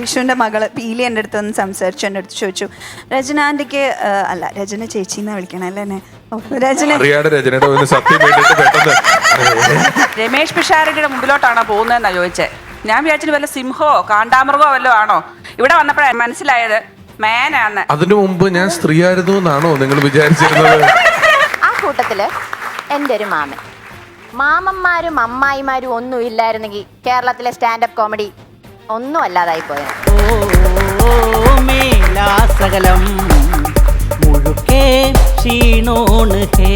വിഷുവിന്റെ മകള് പീലി എൻ്റെ അടുത്ത് വന്ന് സംസാരിച്ചു, എൻ്റെ അടുത്ത് ചോദിച്ചു, രചന ആന്റിക്ക് അല്ല രചന ചേച്ചിന്നാ വിളിക്കണം അല്ലേ എന്നെ? രചനയുടെ സത്യം പെട്ടെന്ന് രമേഷ് പിഷാരടിയുടെ മുമ്പിലോട്ടാണോ പോകുന്നതെന്നാ ചോദിച്ചേ. ഞാൻ വിചാരിച്ചിട്ട് വല്ല സിംഹോ കാണ്ടാമൃഗോ വല്ലതും ആണോ. ഇവിടെ വന്നപ്പോഴാണ് മനസ്സിലായത് മേനാന്ന്. അതിനു മുമ്പ് ഞാൻ സ്ത്രീ ആയിരുന്നു എന്നാണോ നിങ്ങൾ വിചാരിച്ചിരുന്നത്? ആ കൂട്ടത്തില് എൻ്റെ ഒരു മാമൻ, മാമന്മാരും അമ്മായിമാരും ഒന്നും ഇല്ലായിരുന്നെങ്കിൽ കേരളത്തിലെ സ്റ്റാൻഡപ്പ് കോമഡി ഒന്നും അല്ലാതായി പോയത്. മേലാസകലം മുഴുക്കേ ക്ഷീണോണ് ഹേ.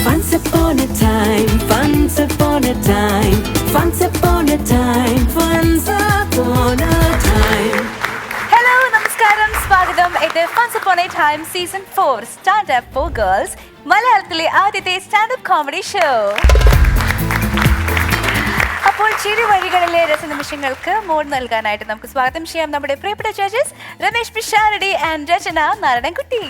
Once upon a time, once upon a time, once upon a time, once upon a time. Hello നമസ്കാരം, സ്വാഗതം. ഇത് Once Upon a Time season 4 standup for girls, മലയാളത്തിലെ ആദ്യത്തെ സ്റ്റാൻഡപ്പ് കോമഡി ഷോ. അപ്പോൾ ചിരി വഴികളിലെ രസനിമിഷങ്ങൾക്ക് മോഡ് നൽകാനായിട്ട് നമുക്ക് സ്വാഗതം ചെയ്യാം നമ്മുടെ പ്രിയപ്പെട്ട ജഡ്ജസ് രമേഷ് പിഷാരടി ആൻഡ് രചന നാരായണൻകുട്ടി.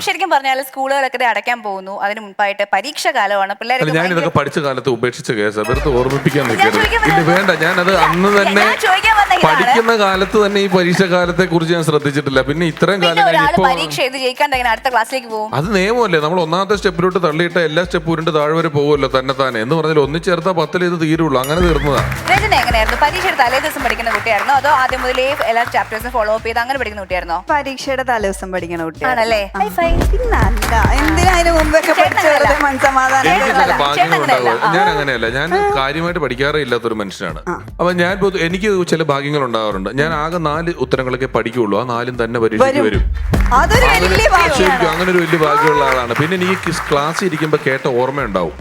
ശരിക്കും പറഞ്ഞാൽ സ്കൂളുകളൊക്കെ അടയ്ക്കാൻ പോകുന്നു. അതിന് മുൻപായിട്ട് പരീക്ഷ കാലമാണ്. പിള്ളേർക്ക് ഞാൻ ഇതൊക്കെ പഠിച്ച കാലത്ത് ഉപേക്ഷിച്ച കേസ് വെറുതെ ഓർമ്മിപ്പിക്കാൻ നിൽക്കരുത്. വേണ്ട, ഞാനത് അന്ന് തന്നെ പഠിക്കുന്ന കാലത്ത് തന്നെ ഈ പരീക്ഷ കാലത്തെ കുറിച്ച് ഞാൻ ശ്രദ്ധിച്ചിട്ടില്ല. പിന്നെ ഇത്രയും കാലം പരീക്ഷ എഴുതി ജയിക്കാണ്ട് അടുത്ത ക്ലാസ്സിലേക്ക് പോകും. അത് നിയമമല്ലേ? നമ്മൾ ഒന്നാമത്തെ സ്റ്റെപ്പിലോട്ട് തള്ളിയിട്ട് എല്ലാ സ്റ്റെപ്പ് ഉരുണ്ട് താഴെ വരെ പോകുമല്ലോ തന്നെ താനെ എന്ന് പറഞ്ഞാൽ ഒന്നിച്ചേർത്താൽ 10 ഇത് തീരുള്ളൂ. അങ്ങനെ തീർന്നതാ. രചന എങ്ങനെയായിരുന്നു? പരീക്ഷയുടെ തലേ ദിവസം പഠിക്കുന്ന കുട്ടിയായിരുന്നോ അതോ ആദ്യം മുതലേ എല്ലാ ചാപ്റ്റേഴ്സും ഫോളോ അപ്പ് ചെയ്ത് അങ്ങനെ പഠിക്കുന്ന കുട്ടിയായിരുന്നോ? പരീക്ഷയുടെ തലേദിവസം പഠിക്കുന്ന കുട്ടിയാണല്ലേ. ഞാൻ അങ്ങനെയല്ല, ഞാൻ കാര്യമായിട്ട് പഠിക്കാറേ ഇല്ലാത്തൊരു മനുഷ്യനാണ്. അപ്പൊ ഞാൻ എനിക്ക് ചില ഭാഗ്യങ്ങൾ ഉണ്ടാവാറുണ്ട്. ഞാൻ ആകെ 4 ഉത്തരങ്ങളൊക്കെ പഠിക്കുള്ളൂ. ആ 4 തന്നെ പരീക്ഷയ്ക്ക് വരും. അങ്ങനെ ഒരു വലിയ ഭാഗ്യമുള്ള ആളാണ്. പിന്നെ എനിക്ക് ക്ലാസ്സിൽ ഇരിക്കുമ്പോ കേട്ട ഓർമ്മയുണ്ടാവും.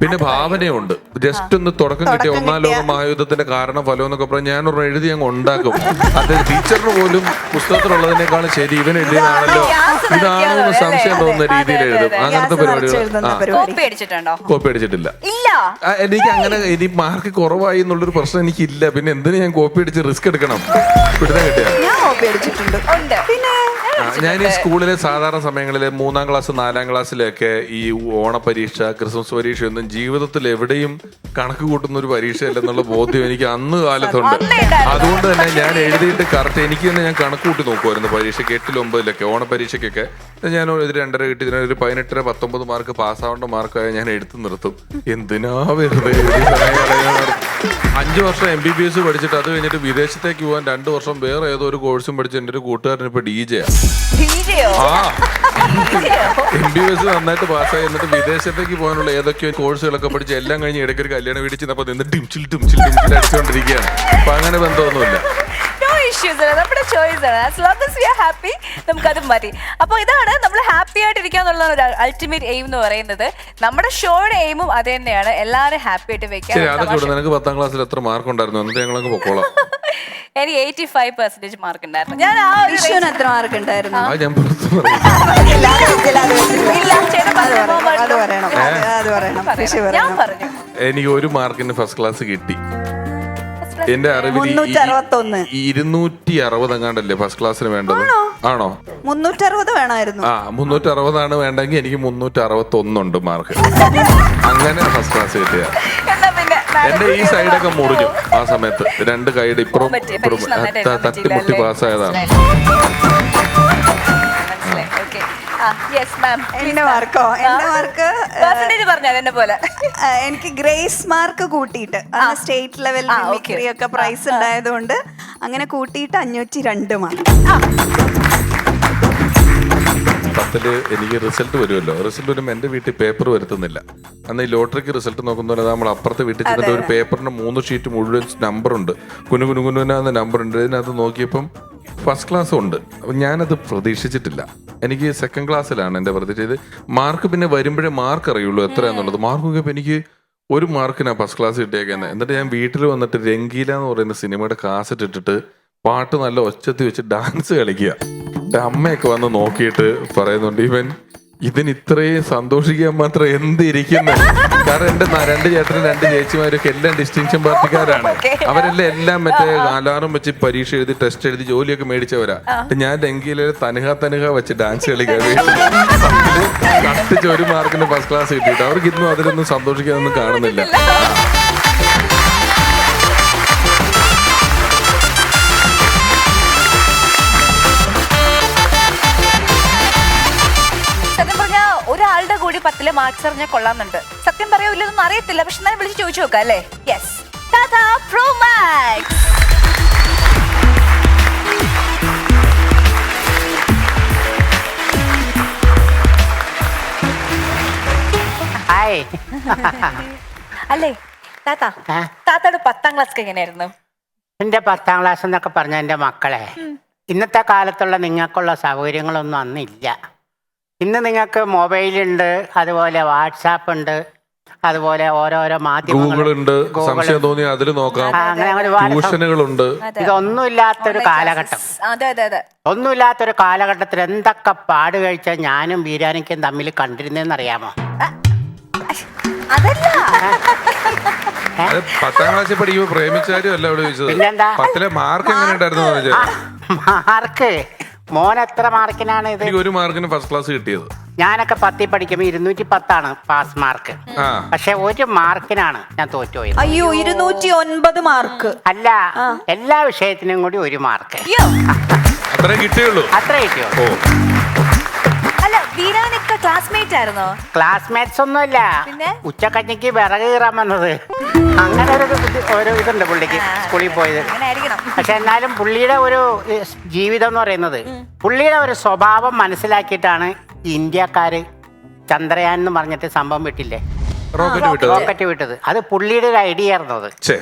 പിന്നെ ഭാവനയുണ്ട്. ജസ്റ്റ് ഒന്ന് തുടക്കം കിട്ടിയ 1-ാം ലോക മഹായുദ്ധത്തിന്റെ കാരണം ഫലം എന്നൊക്കെ പറഞ്ഞ് ഞാൻ ഒരെണ്ണം എഴുതി അങ്ങ് ഉണ്ടാക്കും. അത് ടീച്ചറിന് പോലും പുസ്തകത്തിലുള്ളതിനേക്കാളും ശരി ഇവൻ എഴുതിയതാണല്ലോ, ഇതാണെന്ന് സംശയം തോന്നുന്ന രീതിയിൽ എഴുതും. അങ്ങനത്തെ പരിപാടികൾ. കോപ്പി അടിച്ചിട്ടില്ല. എനിക്ക് അങ്ങനെ ഇനി മാർക്ക് കുറവായി എന്നുള്ളൊരു പ്രശ്നം എനിക്കില്ല. പിന്നെ എന്തിനു ഞാൻ കോപ്പി അടിച്ച് റിസ്ക് എടുക്കണം? പിടുത്തം കിട്ടിയ ഞാൻ ഈ സ്കൂളിലെ സാധാരണ സമയങ്ങളിൽ 3-ാം ക്ലാസ് 4-ാം ക്ലാസ്സിലൊക്കെ ഈ ഓണപരീക്ഷ ക്രിസ്മസ് പരീക്ഷ ഒന്നും ജീവിതത്തിൽ എവിടെയും കണക്ക് കൂട്ടുന്ന ഒരു പരീക്ഷയല്ലെന്നുള്ള ബോധ്യം എനിക്ക് അന്ന് കാലത്തുണ്ട്. അതുകൊണ്ട് തന്നെ ഞാൻ എഴുതിയിട്ട് കറക്റ്റ് എനിക്ക് തന്നെ ഞാൻ കണക്ക് കൂട്ടി നോക്കുമായിരുന്നു. പരീക്ഷയ്ക്ക് 8-ൽ 9-ലൊക്കെ ഓണപരീക്ഷയ്ക്കൊക്കെ ഞാൻ ഒരു 2.5 കിട്ടി, ഒരു 18 19 മാർക്ക് പാസ്സാവേണ്ട മാർക്കായ ഞാൻ എടുത്തു നിർത്തും. എന്തിനാ വെറുതെ 5 വർഷം MBBS പഠിച്ചിട്ട് അത് കഴിഞ്ഞിട്ട് വിദേശത്തേക്ക് പോകാൻ 2 വർഷം വേറെ ഏതോ ഒരു കോഴ്സും പഠിച്ച് എൻ്റെ ഒരു കൂട്ടുകാരൻ ഇപ്പൊ DJയാ. MBBS നന്നായിട്ട് പാസ്സായി എന്നിട്ട് വിദേശത്തേക്ക് പോകാനുള്ള ഏതൊക്കെയോ കോഴ്സുകളൊക്കെ പഠിച്ച് എല്ലാം കഴിഞ്ഞ് ഇടയ്ക്ക് ഒരു കല്യാണം വീടിച്ചപ്പോ നിന്ന് ടിംച്ചിൽ അടിച്ചുകൊണ്ടിരിക്കുകയാണ്. അപ്പൊ അങ്ങനെ ബന്ധമൊന്നുമില്ല. നമ്മുടെ ചോയ്സ് ആണ്. As long as we are happy നമുക്കത് മതി. അപ്പോൾ ഇതാണ് നമ്മൾ ഹാപ്പി ആയിട്ടിരിക്കുക എന്നുള്ള ഒരു അൾട്ടിമേറ്റ് എയിം എന്ന് പറയുന്നത്. നമ്മുടെ ഷോയുടെ എയിമും അത് തന്നെയാണ്, എല്ലാവരും ഹാപ്പി ആയിട്ട് വെക്കാൻ. നിനക്ക് 10-ാം ക്ലാസ്സിൽ എത്ര മാർക്ക് ഉണ്ടായിരുന്നു? എന്നിട്ട് ഞങ്ങളങ്ങ് പൊക്കോളാം. എനിക്ക് 85% മാർക്ക് ഉണ്ടായിരുന്നു. ഞാൻ ആ വിഷുവിന് എത്ര മാർക്ക് ഉണ്ടായിരുന്നു? എനിക്ക് 1 മാർക്കിന് ഫസ്റ്റ് ക്ലാസ് കിട്ടി. എന്റെ അറിവിൽ 260 എങ്ങാണ്ടല്ലേ ഫസ്റ്റ് ക്ലാസ്സിന് വേണ്ടത്? ആണോ? 360 വേണമായിരുന്നു. 360 വേണ്ടെങ്കിൽ എനിക്ക് 361 ഉണ്ട് മാർക്ക്. അങ്ങനെ ഫസ്റ്റ് ക്ലാസ് കിട്ടിയ. എന്റെ ഈ സൈഡൊക്കെ മുറിഞ്ഞു ആ സമയത്ത്. 2 കൈയുടെ ഇപ്പുറം തട്ടിമുട്ടി പാസ്സായതാണ്. എനിക്ക് ഗ്രേസ് മാർക്ക് കൂട്ടിയിട്ട് സ്റ്റേറ്റ് ലെവൽ മിമിക്രി ഒക്കെ പ്രൈസ് ഉണ്ടായതുകൊണ്ട് അങ്ങനെ കൂട്ടിയിട്ട് 502 മാർക്ക്. 10-ല് എനിക്ക് റിസൾട്ട് വരുമല്ലോ. റിസൾട്ട് വരുമ്പോൾ എന്റെ വീട്ടിൽ പേപ്പർ വരുത്തുന്നില്ല. അന്ന് ഈ ലോട്ടറിക്ക് റിസൾട്ട് നോക്കുന്ന നമ്മൾ അപ്പുറത്തെ വീട്ടിൽ ചെന്നിട്ട് ഒരു പേപ്പറിന്റെ 3 ഷീറ്റ് മുഴുവൻ നമ്പറുണ്ട്, കുനുകുനുകുനുന്ന നമ്പർ ഉണ്ട്. ഇതിനകത്ത് നോക്കിയപ്പം ഫസ്റ്റ് ക്ലാസ് ഉണ്ട്. അപ്പം ഞാനത് പ്രതീക്ഷിച്ചിട്ടില്ല. എനിക്ക് 2nd ക്ലാസ്സിലാണ് എൻ്റെ പ്രതീക്ഷിച്ചത്. മാർക്ക് പിന്നെ വരുമ്പോഴേ മാർക്ക് അറിയുള്ളൂ എത്രയാന്നുള്ളത്. മാർക്ക് നോക്കിയപ്പോൾ എനിക്ക് 1 മാർക്കിനാണ് ഫസ്റ്റ് ക്ലാസ് കിട്ടിയേക്കുന്നത്. എന്നിട്ട് ഞാൻ വീട്ടിൽ വന്നിട്ട് രംഗീല എന്ന് പറയുന്ന സിനിമയുടെ കാസറ്റ് ഇട്ടിട്ട് പാട്ട് നല്ല ഒച്ചത്തി വെച്ച് ഡാൻസ് കളിക്കുക. അമ്മയൊക്കെ വന്ന് നോക്കിയിട്ട് പറയുന്നുണ്ട്, ഇവൻ ഇതിന് ഇത്രയും സന്തോഷിക്കാൻ മാത്രം എന്തിരിക്കുന്നു. കാരണം എന്റെ രണ്ട് ചേട്ടനും 2 ചേച്ചിമാരൊക്കെ എല്ലാം ഡിസ്റ്റിങ്ഷൻ പാർട്ടിക്കാരാണ്. അവരെല്ലാം എല്ലാം മറ്റേ അലാറും വെച്ച് പരീക്ഷ എഴുതി ടെസ്റ്റ് എഴുതി ജോലിയൊക്കെ മേടിച്ചവരാ. ഞാൻ ഡെങ്കിയിലെ തനുഹ വെച്ച് ഡാൻസ് കളിക്കാൻ കഷ്ടിച്ച് 1 മാർക്കിന് ഫസ്റ്റ് ക്ലാസ് കിട്ടിയിട്ട് അവർക്ക് ഇന്നും അതിലൊന്നും സന്തോഷിക്കാനൊന്നും കാണുന്നില്ല. സത്യം പറഞ്ഞാൽ ഒരാളുടെ കൂടി 10 മാർക്സ് അറിഞ്ഞാൽ കൊള്ളാമെന്നുണ്ട്. സത്യം പറയോ ഇല്ലെന്നൊന്നും അറിയത്തില്ല, പക്ഷെ ഞാൻ വിളിച്ച് ചോദിച്ചു നോക്കാം അല്ലേ? Yes, Tata pro max. Hi. അല്ലേ താത്ത, താത്തയുടെ 10ാം ക്ലാസ് എങ്ങനെയായിരുന്നു? എൻ്റെ 10ാം ക്ലാസ് എന്നൊക്കെ പറഞ്ഞ എൻ്റെ മക്കളെ, ഇന്നത്തെ കാലത്തുള്ള നിങ്ങൾക്കുള്ള സൗകര്യങ്ങളൊന്നും അന്നില്ല. ഇന്ന് നിങ്ങൾക്ക് മൊബൈലുണ്ട്, അതുപോലെ വാട്സാപ്പ് ഉണ്ട്, അതുപോലെ ഓരോരോ ഗൂഗിളുണ്ട്, സംശയം തോന്നി അതിൽ നോക്കാം, ട്യൂഷനുകളുണ്ട്. ഇതൊന്നും ഇല്ലാത്തൊരു കാലഘട്ടം. അതെ അതെ അതെ. ഒന്നുമില്ലാത്തൊരു കാലഘട്ടത്തിൽ എന്തൊക്കെ പാട് കഴിച്ചാൽ ഞാനും വീരാനിക്കും തമ്മിൽ കണ്ടിരുന്നേന്നറിയാമോ? അതല്ല, 10ാം ക്ലാസ്സിൽ പഠിക്കുമ്പോ പ്രേമിച്ചാരും അല്ല അവിടെ ചോദിച്ചത്. പിന്നെന്താ? 10ലെ മാർക്ക് എങ്ങനെ ഉണ്ടായിരുന്നു? മാർക്ക് മോൻ എത്ര മാർക്കിനാണ് ഇത്? എനിക്ക് 1 മാർക്കിന് ഫസ്റ്റ് ക്ലാസ് കിട്ടിയത്. ഞാനൊക്കെ 10ൽ പഠിക്കുമ്പോ 210 പാസ് മാർക്ക്. പക്ഷെ 1 മാർക്കിനാണ് ഞാൻ തോറ്റുപോയത്. അയ്യോ, 209 മാർക്ക്. അല്ല, എല്ലാ വിഷയത്തിനും കൂടി 1 മാർക്ക്. അത്രേ കിട്ടിയുള്ളൂ. അത്ര കിട്ടിയോ? അല്ല വീരാനൊക്കെ ക്ലാസ്മേറ്റ് ആയിരുന്നോ? ക്ലാസ്മേറ്റ്സ് ഒന്നുമല്ല, പിന്നെ? ഉച്ചക്കഞ്ഞിക്ക് വിറക് കീറാൻ വന്നത്. അങ്ങനെ ഒരു ഇതുണ്ട് പുള്ളിക്ക് സ്കൂളിൽ പോയത്. അങ്ങനെ ആയിരിക്കണം. പക്ഷെ എന്നാലും പുള്ളിയുടെ ഒരു ജീവിതം എന്ന് പറയുന്നത്, പുള്ളിയുടെ ഒരു സ്വഭാവം മനസ്സിലാക്കിയിട്ടാണ് ഇന്ത്യക്കാര് ചന്ദ്രയാൻ എന്ന് പറഞ്ഞിട്ട് സംഭവം വിട്ടില്ലേ, റോക്കറ്റ് വിട്ടത്. അത് പുള്ളിയുടെ ഒരു ഐഡിയ ആയിരുന്നു അത്.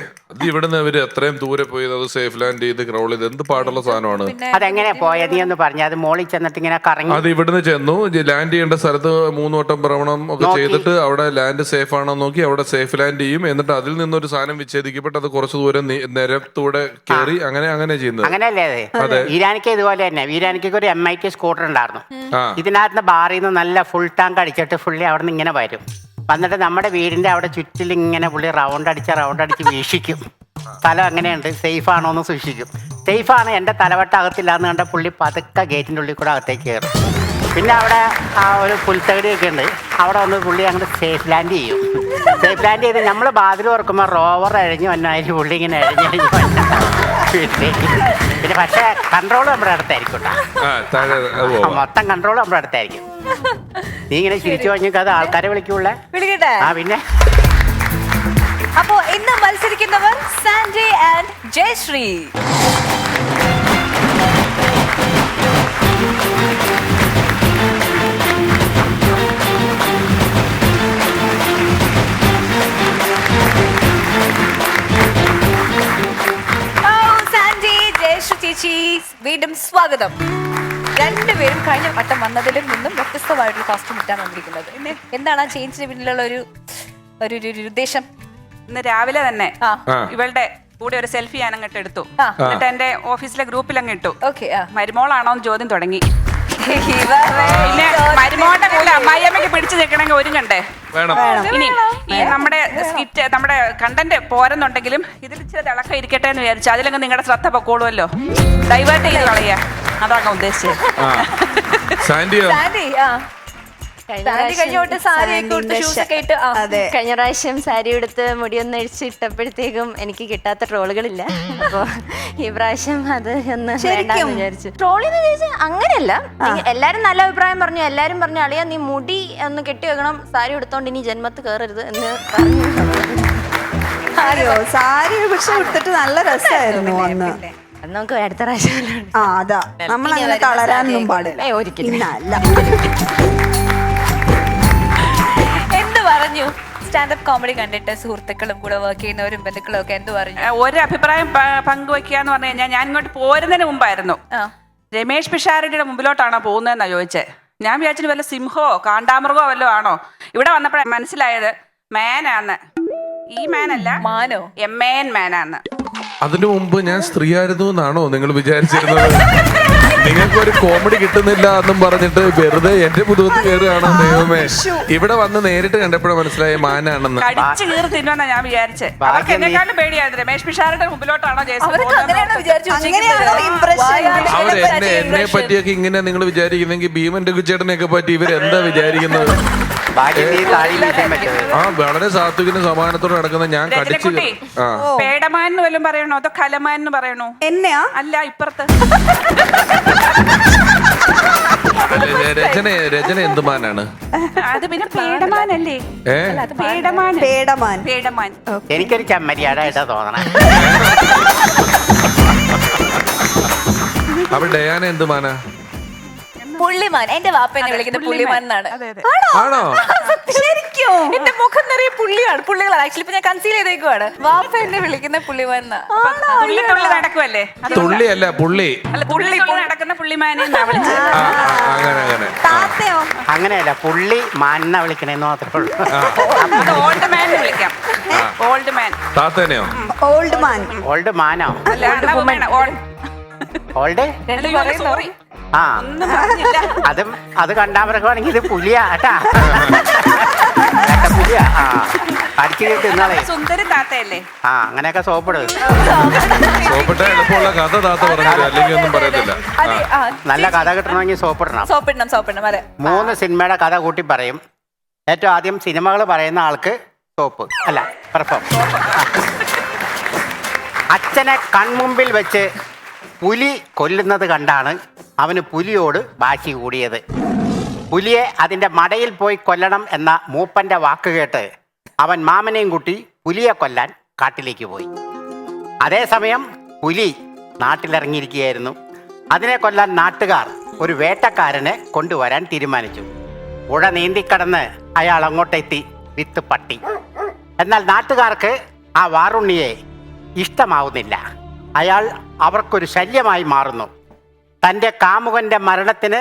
അത് ഇവിടുന്ന് അവര് എത്രയും ദൂരെ പോയത്, അത് സേഫ് ലാൻഡ് ചെയ്ത് ക്രൗൾ ചെയ്ത് എന്ത് പാടുള്ള സാധനമാണ്. അതെങ്ങനെ പോയത് നീ ഒന്ന് പറഞ്ഞു. അത് മോളിൽ ചെന്നിട്ട് ഇങ്ങനെ കറങ്ങി, അത് ഇവിടുന്ന് ചെന്നു ലാൻഡ് ചെയ്യേണ്ട സ്ഥലത്ത് 3 വട്ടം ഭ്രമണം ഒക്കെ ചെയ്തിട്ട് അവിടെ ലാൻഡ് സേഫ് ആണോ നോക്കി അവിടെ സേഫ് ലാൻഡ് ചെയ്യും. എന്നിട്ട് അതിൽ നിന്നൊരു സാധനം വിച്ഛേദിക്കപ്പെട്ട് അത് കുറച്ച് ദൂരം നിരത്തൂടെ കയറി അങ്ങനെ ചെയ്യുന്നത്. അങ്ങനെയല്ലേ അത്? വീരാനിക്ക് ഇതുപോലെ തന്നെ. വീരാനിക്ക് ഒരു MIT സ്കൂട്ടർ ഉണ്ടായിരുന്നു. ഇതിനകത്ത് ബാറിൽ നിന്ന് നല്ല ഫുൾ ടാങ്ക് അടിച്ചിട്ട് പുള്ളി അവിടെ നിന്ന് ഇങ്ങനെ വരും. വന്നിട്ട് നമ്മുടെ വീടിന്റെ അവിടെ ചുറ്റിലും ഇങ്ങനെ പുള്ളി റൗണ്ട് അടിച്ച് വീക്ഷിക്കും. സ്ഥലം എങ്ങനെയുണ്ട്, സേഫ് ആണോ എന്ന് സൂക്ഷിക്കും. സേഫാണ്, എൻ്റെ തലവട്ട അകത്തില്ല എന്ന് കണ്ട പുള്ളി പതുക്കെ ഗേറ്റിൻ്റെ ഉള്ളിൽ കൂടെ അകത്തേക്ക് കയറും. പിന്നെ അവിടെ ആ ഒരു പുൽത്തകടിയൊക്കെ ഉണ്ട്, അവിടെ വന്ന് പുള്ളി അങ്ങോട്ട് സേഫ് ലാൻഡ് ചെയ്യും. സേഫ് ലാൻഡ് ചെയ്ത് നമ്മൾ ബാതിൽ ഓർക്കുമ്പോൾ റോവർ അഴിഞ്ഞു വന്നായിരിക്കും പുള്ളി ഇങ്ങനെ അഴിഞ്ഞു പിന്നെ പക്ഷേ കൺട്രോൾ നമ്മുടെ അടുത്തായിരിക്കും കേട്ടോ. മൊത്തം കൺട്രോൾ നമ്മുടെ അടുത്തായിരിക്കും. നീ ഇങ്ങനെ ചിരിച്ചു കഴിഞ്ഞാൽ അത് ആൾക്കാരെ വിളിക്കൂളേ. വിളിക്കട്ടെ? ആ പിന്നെ. അപ്പോ ഇന്ന് മത്സരിക്കുന്നവർ Sandy and Jayashree. Sandy, Jayashree ചേച്ചി, വീണ്ടും സ്വാഗതം. രണ്ടുപേരും കഴിഞ്ഞ വട്ടം വന്നതിലും നിന്നും വ്യത്യസ്തമായിട്ടുള്ള കോസ്റ്റ്യൂം ഇട്ടാണ് വന്നിരിക്കുന്നത്. എന്താണ് ആ ചേഞ്ചിന് പിന്നിലുള്ള ഒരു ഉദ്ദേശം? ഇന്ന് രാവിലെ തന്നെ ഇവളുടെ കൂടെ ഒരു സെൽഫി ഞാൻ അങ്ങോട്ട് എടുത്തു. എന്നിട്ട് എന്റെ ഓഫീസിലെ ഗ്രൂപ്പിൽ അങ്ങ് ഇട്ടു. മരുമോളാണോ എന്ന് ചോദ്യം തുടങ്ങി. പിന്നെ മരുമോളുടെ കൂടെ അമ്മായിയമ്മയ്ക്ക് പിടിച്ചു നിൽക്കണമെങ്കിൽ ഒരുങ്ങണ്ടേ? ഇനി ഈ നമ്മുടെ സ്കിറ്റ്, നമ്മുടെ കണ്ടന്റ് പോരെന്നുണ്ടെങ്കിലും ഇതിൽ ഇച്ചിരി തിളക്കം ഇരിക്കട്ടെ എന്ന് വിചാരിച്ചു. അതിലങ്ങ് നിങ്ങളുടെ ശ്രദ്ധ പൊക്കോളുമല്ലോ. ഡൈവേർട്ട് ചെയ്ത് കളയാ, അതാണ് ഉദ്ദേശിച്ചത്. കഴിഞ്ഞ പ്രാവശ്യം സാരി എടുത്ത് മുടിയൊന്ന് അഴിച്ച് ഇട്ടപ്പോഴത്തേക്കും എനിക്ക് കിട്ടാത്ത ട്രോളുകളില്ല. അപ്പൊ ഈ പ്രാവശ്യം അത് ഒന്ന് വേണ്ടാന്ന് വിചാരിച്ചു. ട്രോളിന്ന് ചോദിച്ചാൽ അങ്ങനെയല്ല, എല്ലാരും നല്ല അഭിപ്രായം പറഞ്ഞു. എല്ലാരും പറഞ്ഞു അളിയാ നീ മുടി ഒന്ന് കെട്ടി വെക്കണം, സാരി എടുത്തോണ്ട് ഇനി ജന്മത്ത് കയറരുത് എന്ന് പറഞ്ഞു. സാരി പക്ഷെ എടുത്തിട്ട് നല്ല രസമായിരുന്നു അന്ന്. നമുക്ക് അടുത്ത പ്രാവശ്യം അതാ നമ്മളങ്ങനെ തളരാനൊന്നും പാടില്ല ഒരിക്കലും. എന്ത് പറഞ്ഞു സ്റ്റാൻഡപ്പ് കോമഡി കണ്ടിട്ട് സുഹൃത്തുക്കളും കൂടെ വർക്ക് ചെയ്യുന്നവരും ബന്ധുക്കളും ഒക്കെ എന്ത് പറഞ്ഞു? ഒരു അഭിപ്രായം പങ്കുവെക്കുക എന്ന് പറഞ്ഞു കഴിഞ്ഞാൽ, ഞാൻ ഇങ്ങോട്ട് പോരുന്നതിന് മുമ്പായിരുന്നു രമേഷ് പിഷാരടിയുടെ മുമ്പിലോട്ടാണോ പോകുന്നതെന്നാ ചോദിച്ചേ. ഞാൻ വിചാരിച്ചു വല്ല സിംഹോ കാണ്ടാമൃഗോ വല്ലോ ആണോ. ഇവിടെ വന്നപ്പോഴാണ് മനസ്സിലായത് മാനാന്ന്. ഈ മാനല്ല, മാനോ, MAN മാനാന്ന്. അതിനു മുമ്പ് ഞാൻ സ്ത്രീ ആയിരുന്നു എന്നാണോ നിങ്ങൾ വിചാരിച്ചിരുന്നത്? നിങ്ങൾക്ക് ഒരു കോമഡി കിട്ടുന്നില്ല എന്നും പറഞ്ഞിട്ട് വെറുതെ എന്റെ പുതുവത്ത് കയറുകയാണോ ദൈവമേ. ഇവിടെ വന്ന് നേരിട്ട് കണ്ടപ്പോഴും മനസ്സിലായ മാനാണെന്ന്. കടിച്ചു കീറി തിന്നുവെന്നാ ഞാൻ വിചാരിച്ചത്. അവർക്ക് എന്നെക്കാളും പേടിയായിരുന്നു. രമേഷ് പിഷാരുടെ മുമ്പിലോട്ടാണോ ജയസൂര്യ അവർക്ക് അങ്ങനെയാണോ വിചാരിച്ചു അങ്ങനെയാണോ impression? അവർ എന്നെ പറ്റിയൊക്കെ ഇങ്ങനെ നിങ്ങൾ വിചാരിക്കുന്നെങ്കിൽ ഭീമന്റെ കുച്ചേട്ടനെയൊക്കെ പറ്റി ഇവരെന്താ വിചാരിക്കുന്നത്? ആ വളരെ സാത്വികന് സമാനത്തോടെ നടക്കുന്ന ഞാൻ കടിച്ചു. ആ പേടമാൻ എന്ന് വല്ലതും പറയണോ അതോ കലമാൻ എന്ന് പറയണോ? എന്നെയാ? അല്ല, ഇപ്പുറത്ത് രചന എന്ത് മാനാണ്? അത് പിന്നെ പേടമാനല്ലേ? പേടമാൻ. പേടമാൻ. എനിക്കൊരു ചെമ്മരിയാടായിട്ടാ തോന്നണേ. അപ്പൊ ഡയാന എന്ത് മാനാ? പുള്ളിമാൻ. എന്റെ വാപ്പ എന്നെ വിളിക്കുന്ന പുള്ളിമാൻ എന്നാണ്. ആണോ? ശരിക്കും? എന്റെ മുഖം നിറയെ പുള്ളിയാണ്, പുള്ളികളാണ്. ആക്ച്വലി ഇപ്പൊ ഞാൻ കൺസീൽ ചെയ്തേക്കുവാണ്. വാപ്പ എന്നെ വിളിക്കുന്ന പുള്ളിമാൻ എന്നാ. തുള്ളി തുള്ളി നടക്കുവല്ലേ? തുള്ളിയല്ല പുള്ളി. അല്ല, തുള്ളി തുള്ളി നടക്കുന്ന പുള്ളിമാനെ എന്നാ വിളിച്ചത്. അങ്ങനെ താത്തയോ? അങ്ങനെയല്ല, പുള്ളി മാനെന്നാ വിളിക്കണേന്ന് മാത്രമേ ഉള്ളൂ. അത് ഓൾഡ് മാൻ വിളിക്കാം. Old man. താത്തനെയോ? Old man. ഓൾഡ് മാനോ? അല്ല, ഓൾഡ് സോറി. ആ അത് കണ്ടാമറക്കുവാണെങ്കിൽ ഇത് പുലിയാ കേട്ടാ. പുലിയാ. ആ അടിച്ചു തിന്നാളെ. സുന്ദരി താത്തയല്ലേ? ആ അങ്ങനെയൊക്കെ സോപ്പിടും. സോപ്പിട്ട എളുപ്പമുള്ള കഥ താത്ത പറഞ്ഞില്ല, അല്ലെങ്കിൽ ഒന്നും പറയത്തില്ല. നല്ല കഥ കിട്ടണമെങ്കിൽ സോപ്പിടണം. സോപ്പിടണം. അതെ. 3 സിനിമയുടെ കഥ കൂട്ടി പറയും. ഏറ്റവും ആദ്യം സിനിമകൾ പറയുന്ന ആൾക്ക് സോപ്പ് അല്ല പെർഫോം. അച്ഛനെ കൺമുമ്പിൽ വെച്ച് പുലി കൊല്ലുന്നത് കണ്ടാണ് അവന് പുലിയോട് വാശി കൂടിയത്. പുലിയെ അതിൻ്റെ മടയിൽ പോയി കൊല്ലണം എന്ന മൂപ്പൻ്റെ വാക്ക് കേട്ട് അവൻ മാമനെയും കൂട്ടി പുലിയെ കൊല്ലാൻ കാട്ടിലേക്ക് പോയി. അതേസമയം പുലി നാട്ടിലിറങ്ങിയിരിക്കുകയായിരുന്നു. അതിനെ കൊല്ലാൻ നാട്ടുകാർ ഒരു വേട്ടക്കാരനെ കൊണ്ടുവരാൻ തീരുമാനിച്ചു. പുഴ നീന്തിക്കടന്ന് അയാൾ അങ്ങോട്ടെത്തി വിത്ത് പട്ടി. എന്നാൽ നാട്ടുകാർക്ക് ആ വാറുണ്ണിയെ ഇഷ്ടമാവുന്നില്ല. അയാൾ അവർക്കൊരു ശല്യമായി മാറുന്നു. തൻ്റെ കാമുകൻ്റെ മരണത്തിന്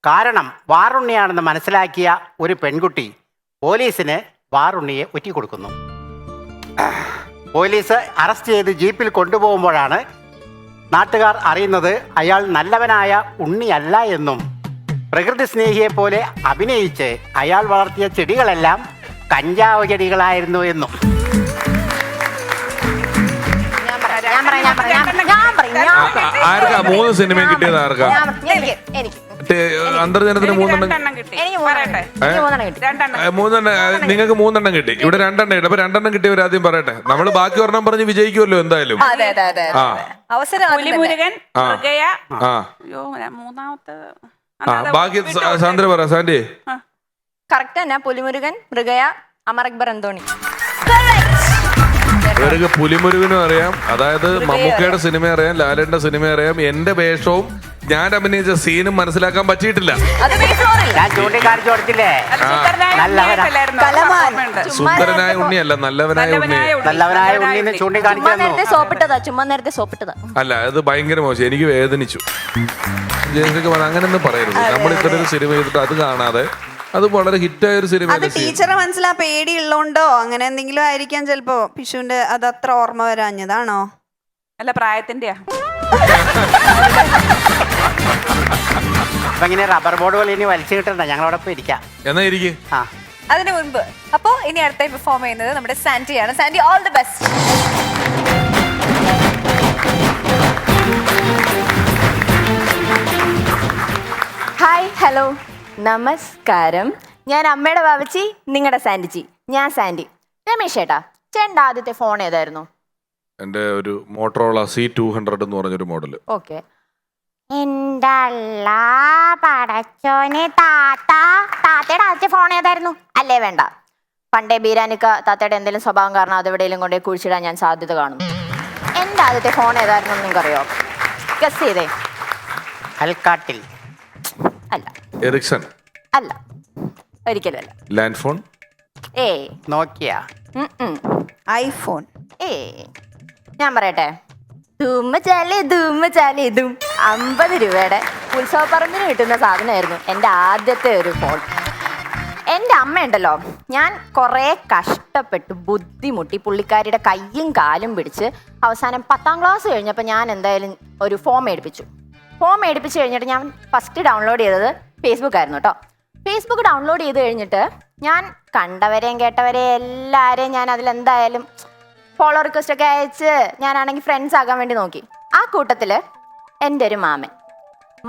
കാരണം വാറുണ്ണിയാണെന്ന് മനസ്സിലാക്കിയ ഒരു പെൺകുട്ടി പോലീസിന് വാറുണ്ണിയെ ഒറ്റിക്കൊടുക്കുന്നു. പോലീസ് അറസ്റ്റ് ചെയ്ത് ജീപ്പിൽ കൊണ്ടുപോകുമ്പോഴാണ് നാട്ടുകാർ അറിയുന്നത് അയാൾ നല്ലവനായ ഉണ്ണിയല്ല എന്നും പ്രകൃതി സ്നേഹിയെ പോലെ അഭിനയിച്ച് അയാൾ വളർത്തിയ ചെടികളെല്ലാം കഞ്ചാവ് ചെടികളായിരുന്നു എന്നും. ആർക്കാ 3 സിനിമയും കിട്ടിയത്? ആർക്കാ? അന്തർജനത്തിന് 3 കിട്ടി. എണ്ണം. 3 എണ്ണം കിട്ടി. ഇവിടെ 2 എണ്ണം കിട്ടി. അപ്പൊ 2 എണ്ണം കിട്ടിയവർ ആദ്യം പറയട്ടെ. നമ്മള് ബാക്കി ഒരെണ്ണം പറഞ്ഞ് വിജയിക്കുമല്ലോ എന്തായാലും. അവസരം പുലിമുരുകൻ, മൃഗയ. അയ്യോ, മൂന്നാമത്തെ ബാക്കി സാന്ദ്ര പറ. സാൻഡി കറക്റ്റ് തന്നെ. പുലിമുരുകൻ, മൃഗയ, അമർ അക്ബർ അന്തോണി. ഇവർക്ക് പുലിമുരുകനും അറിയാം, അതായത് മമ്മൂക്കയുടെ സിനിമ അറിയാം, ലാലേട്ടന്റെ സിനിമ അറിയാം. എന്റെ വേഷവും ഞാൻ അഭിനയിച്ച സീനും മനസ്സിലാക്കാൻ പറ്റിയിട്ടില്ല. ഞാൻ ചൂണ്ടിക്കാണിച്ചു കൊടുത്തില്ലേ? സുന്ദരനായ ഉണ്ണിയല്ല, നല്ലവനായ ഉണ്ണി. നല്ലവനായ ഉണ്ണിന്ന് ചൂണ്ടിക്കാണിച്ചു. ചുമ്മാ നേരത്തെ സോപ്പിട്ടതാ. അല്ല, അത് ഭയങ്കര മോശം. എനിക്ക് വേദനിച്ചു. ജയശ്രീക്ക് പറഞ്ഞ അങ്ങനെയൊന്നും പറയരുത്. നമ്മൾ ഇത്ര ഒരു സിനിമ ചെയ്തിട്ട് അത് കാണാതെ, അത് വളരെ ഹിറ്റായ ഒരു സിനിമ. അത് ടീച്ചറെ മനസ്സിലാ പേടി ഉള്ളോണ്ടോ അങ്ങനെ എന്തെങ്കിലും ആയിരിക്കാം ചിലപ്പോ. പിഷുവിന്റെ അത് അത്ര ഓർമ്മ വരാഞ്ഞതാണോ? അല്ല, പ്രായത്തിന്റെയാ. അപ്പൊ ഇങ്ങനെ റബ്ബർ ബോർഡ് പോലെ ഇനി വലിച്ചു കിട്ടണ്ട, ഞങ്ങളോടൊപ്പം ഇരിക്കാം. എന്നാ ഇരിക്കും. അതിന് മുൻപ് അപ്പോ ഇനി അടുത്തായി പെർഫോം ചെയ്യുന്നത് നമ്മുടെ സാൻഡിയാണ്. Sandy, all the best. Hi, hello, നമസ്കാരം. ഞാൻ അമ്മയുടെ ബാബച്ചി, നിങ്ങളുടെ സാൻഡിച്ചി. ഞാൻ സാൻഡി. രമേശ് ചേട്ടാ, ചേട്ടൻ്റെ ആദ്യത്തെ ഫോൺ ഏതായിരുന്നു? എന്റെ ഒരു മോട്ടറോള C200 എന്ന് പറഞ്ഞൊരു മോഡല്. ഓക്കെ. പടച്ചോനെ, താത്തയുടെ ആദ്യത്തെ ഫോൺ ഏതായിരുന്നു? അല്ലേ വേണ്ട, പണ്ടേ ബീരാനിക്ക താത്തയുടെ എന്തെങ്കിലും സ്വഭാവം കാരണം അതെവിടെയെങ്കിലും കൊണ്ടേ കുഴിച്ചിടാൻ ഞാൻ സാധ്യത കാണുന്നു. എൻ്റെ ആദ്യത്തെ ഫോൺ ഏതായിരുന്നു നിങ്ങൾക്കറിയോ? ഗസ് ചെയ്തേ. അൽക്കാട്ടിൽ അല്ല. എറിക്സൺ അല്ല, ഒരിക്കലും അല്ല. Land phone. നോക്കിയ. ഐഫോൺ. ഞാൻ പറയട്ടെ, ധൂമ ചാലി 50 രൂപയുടെ ഉത്സവപ്പറമ്പിന് കിട്ടുന്ന സാധനമായിരുന്നു എൻ്റെ ആദ്യത്തെ ഒരു ഫോൺ. എൻ്റെ അമ്മയുണ്ടല്ലോ, ഞാൻ കുറേ കഷ്ടപ്പെട്ട് ബുദ്ധിമുട്ടി പുള്ളിക്കാരിയുടെ കയ്യും കാലും പിടിച്ച് അവസാനം 10ാം ക്ലാസ് കഴിഞ്ഞപ്പോൾ ഞാൻ എന്തായാലും ഒരു ഫോൺ മേടിപ്പിച്ചു. ഫോൺ മേടിപ്പിച്ച് കഴിഞ്ഞിട്ട് ഞാൻ ഫസ്റ്റ് ഡൗൺലോഡ് ചെയ്തത് ഫേസ്ബുക്ക് ആയിരുന്നു കേട്ടോ. ഫേസ്ബുക്ക് ഡൗൺലോഡ് ചെയ്ത് കഴിഞ്ഞിട്ട് ഞാൻ കണ്ടവരെയും കേട്ടവരെയും എല്ലാവരെയും ഞാൻ അതിലെന്തായാലും ഫോളോ റിക്വസ്റ്റ് ഒക്കെ അയച്ച് ഞാനാണെങ്കിൽ ഫ്രണ്ട്സ് ആകാൻ വേണ്ടി നോക്കി. ആ കൂട്ടത്തിൽ എൻ്റെ ഒരു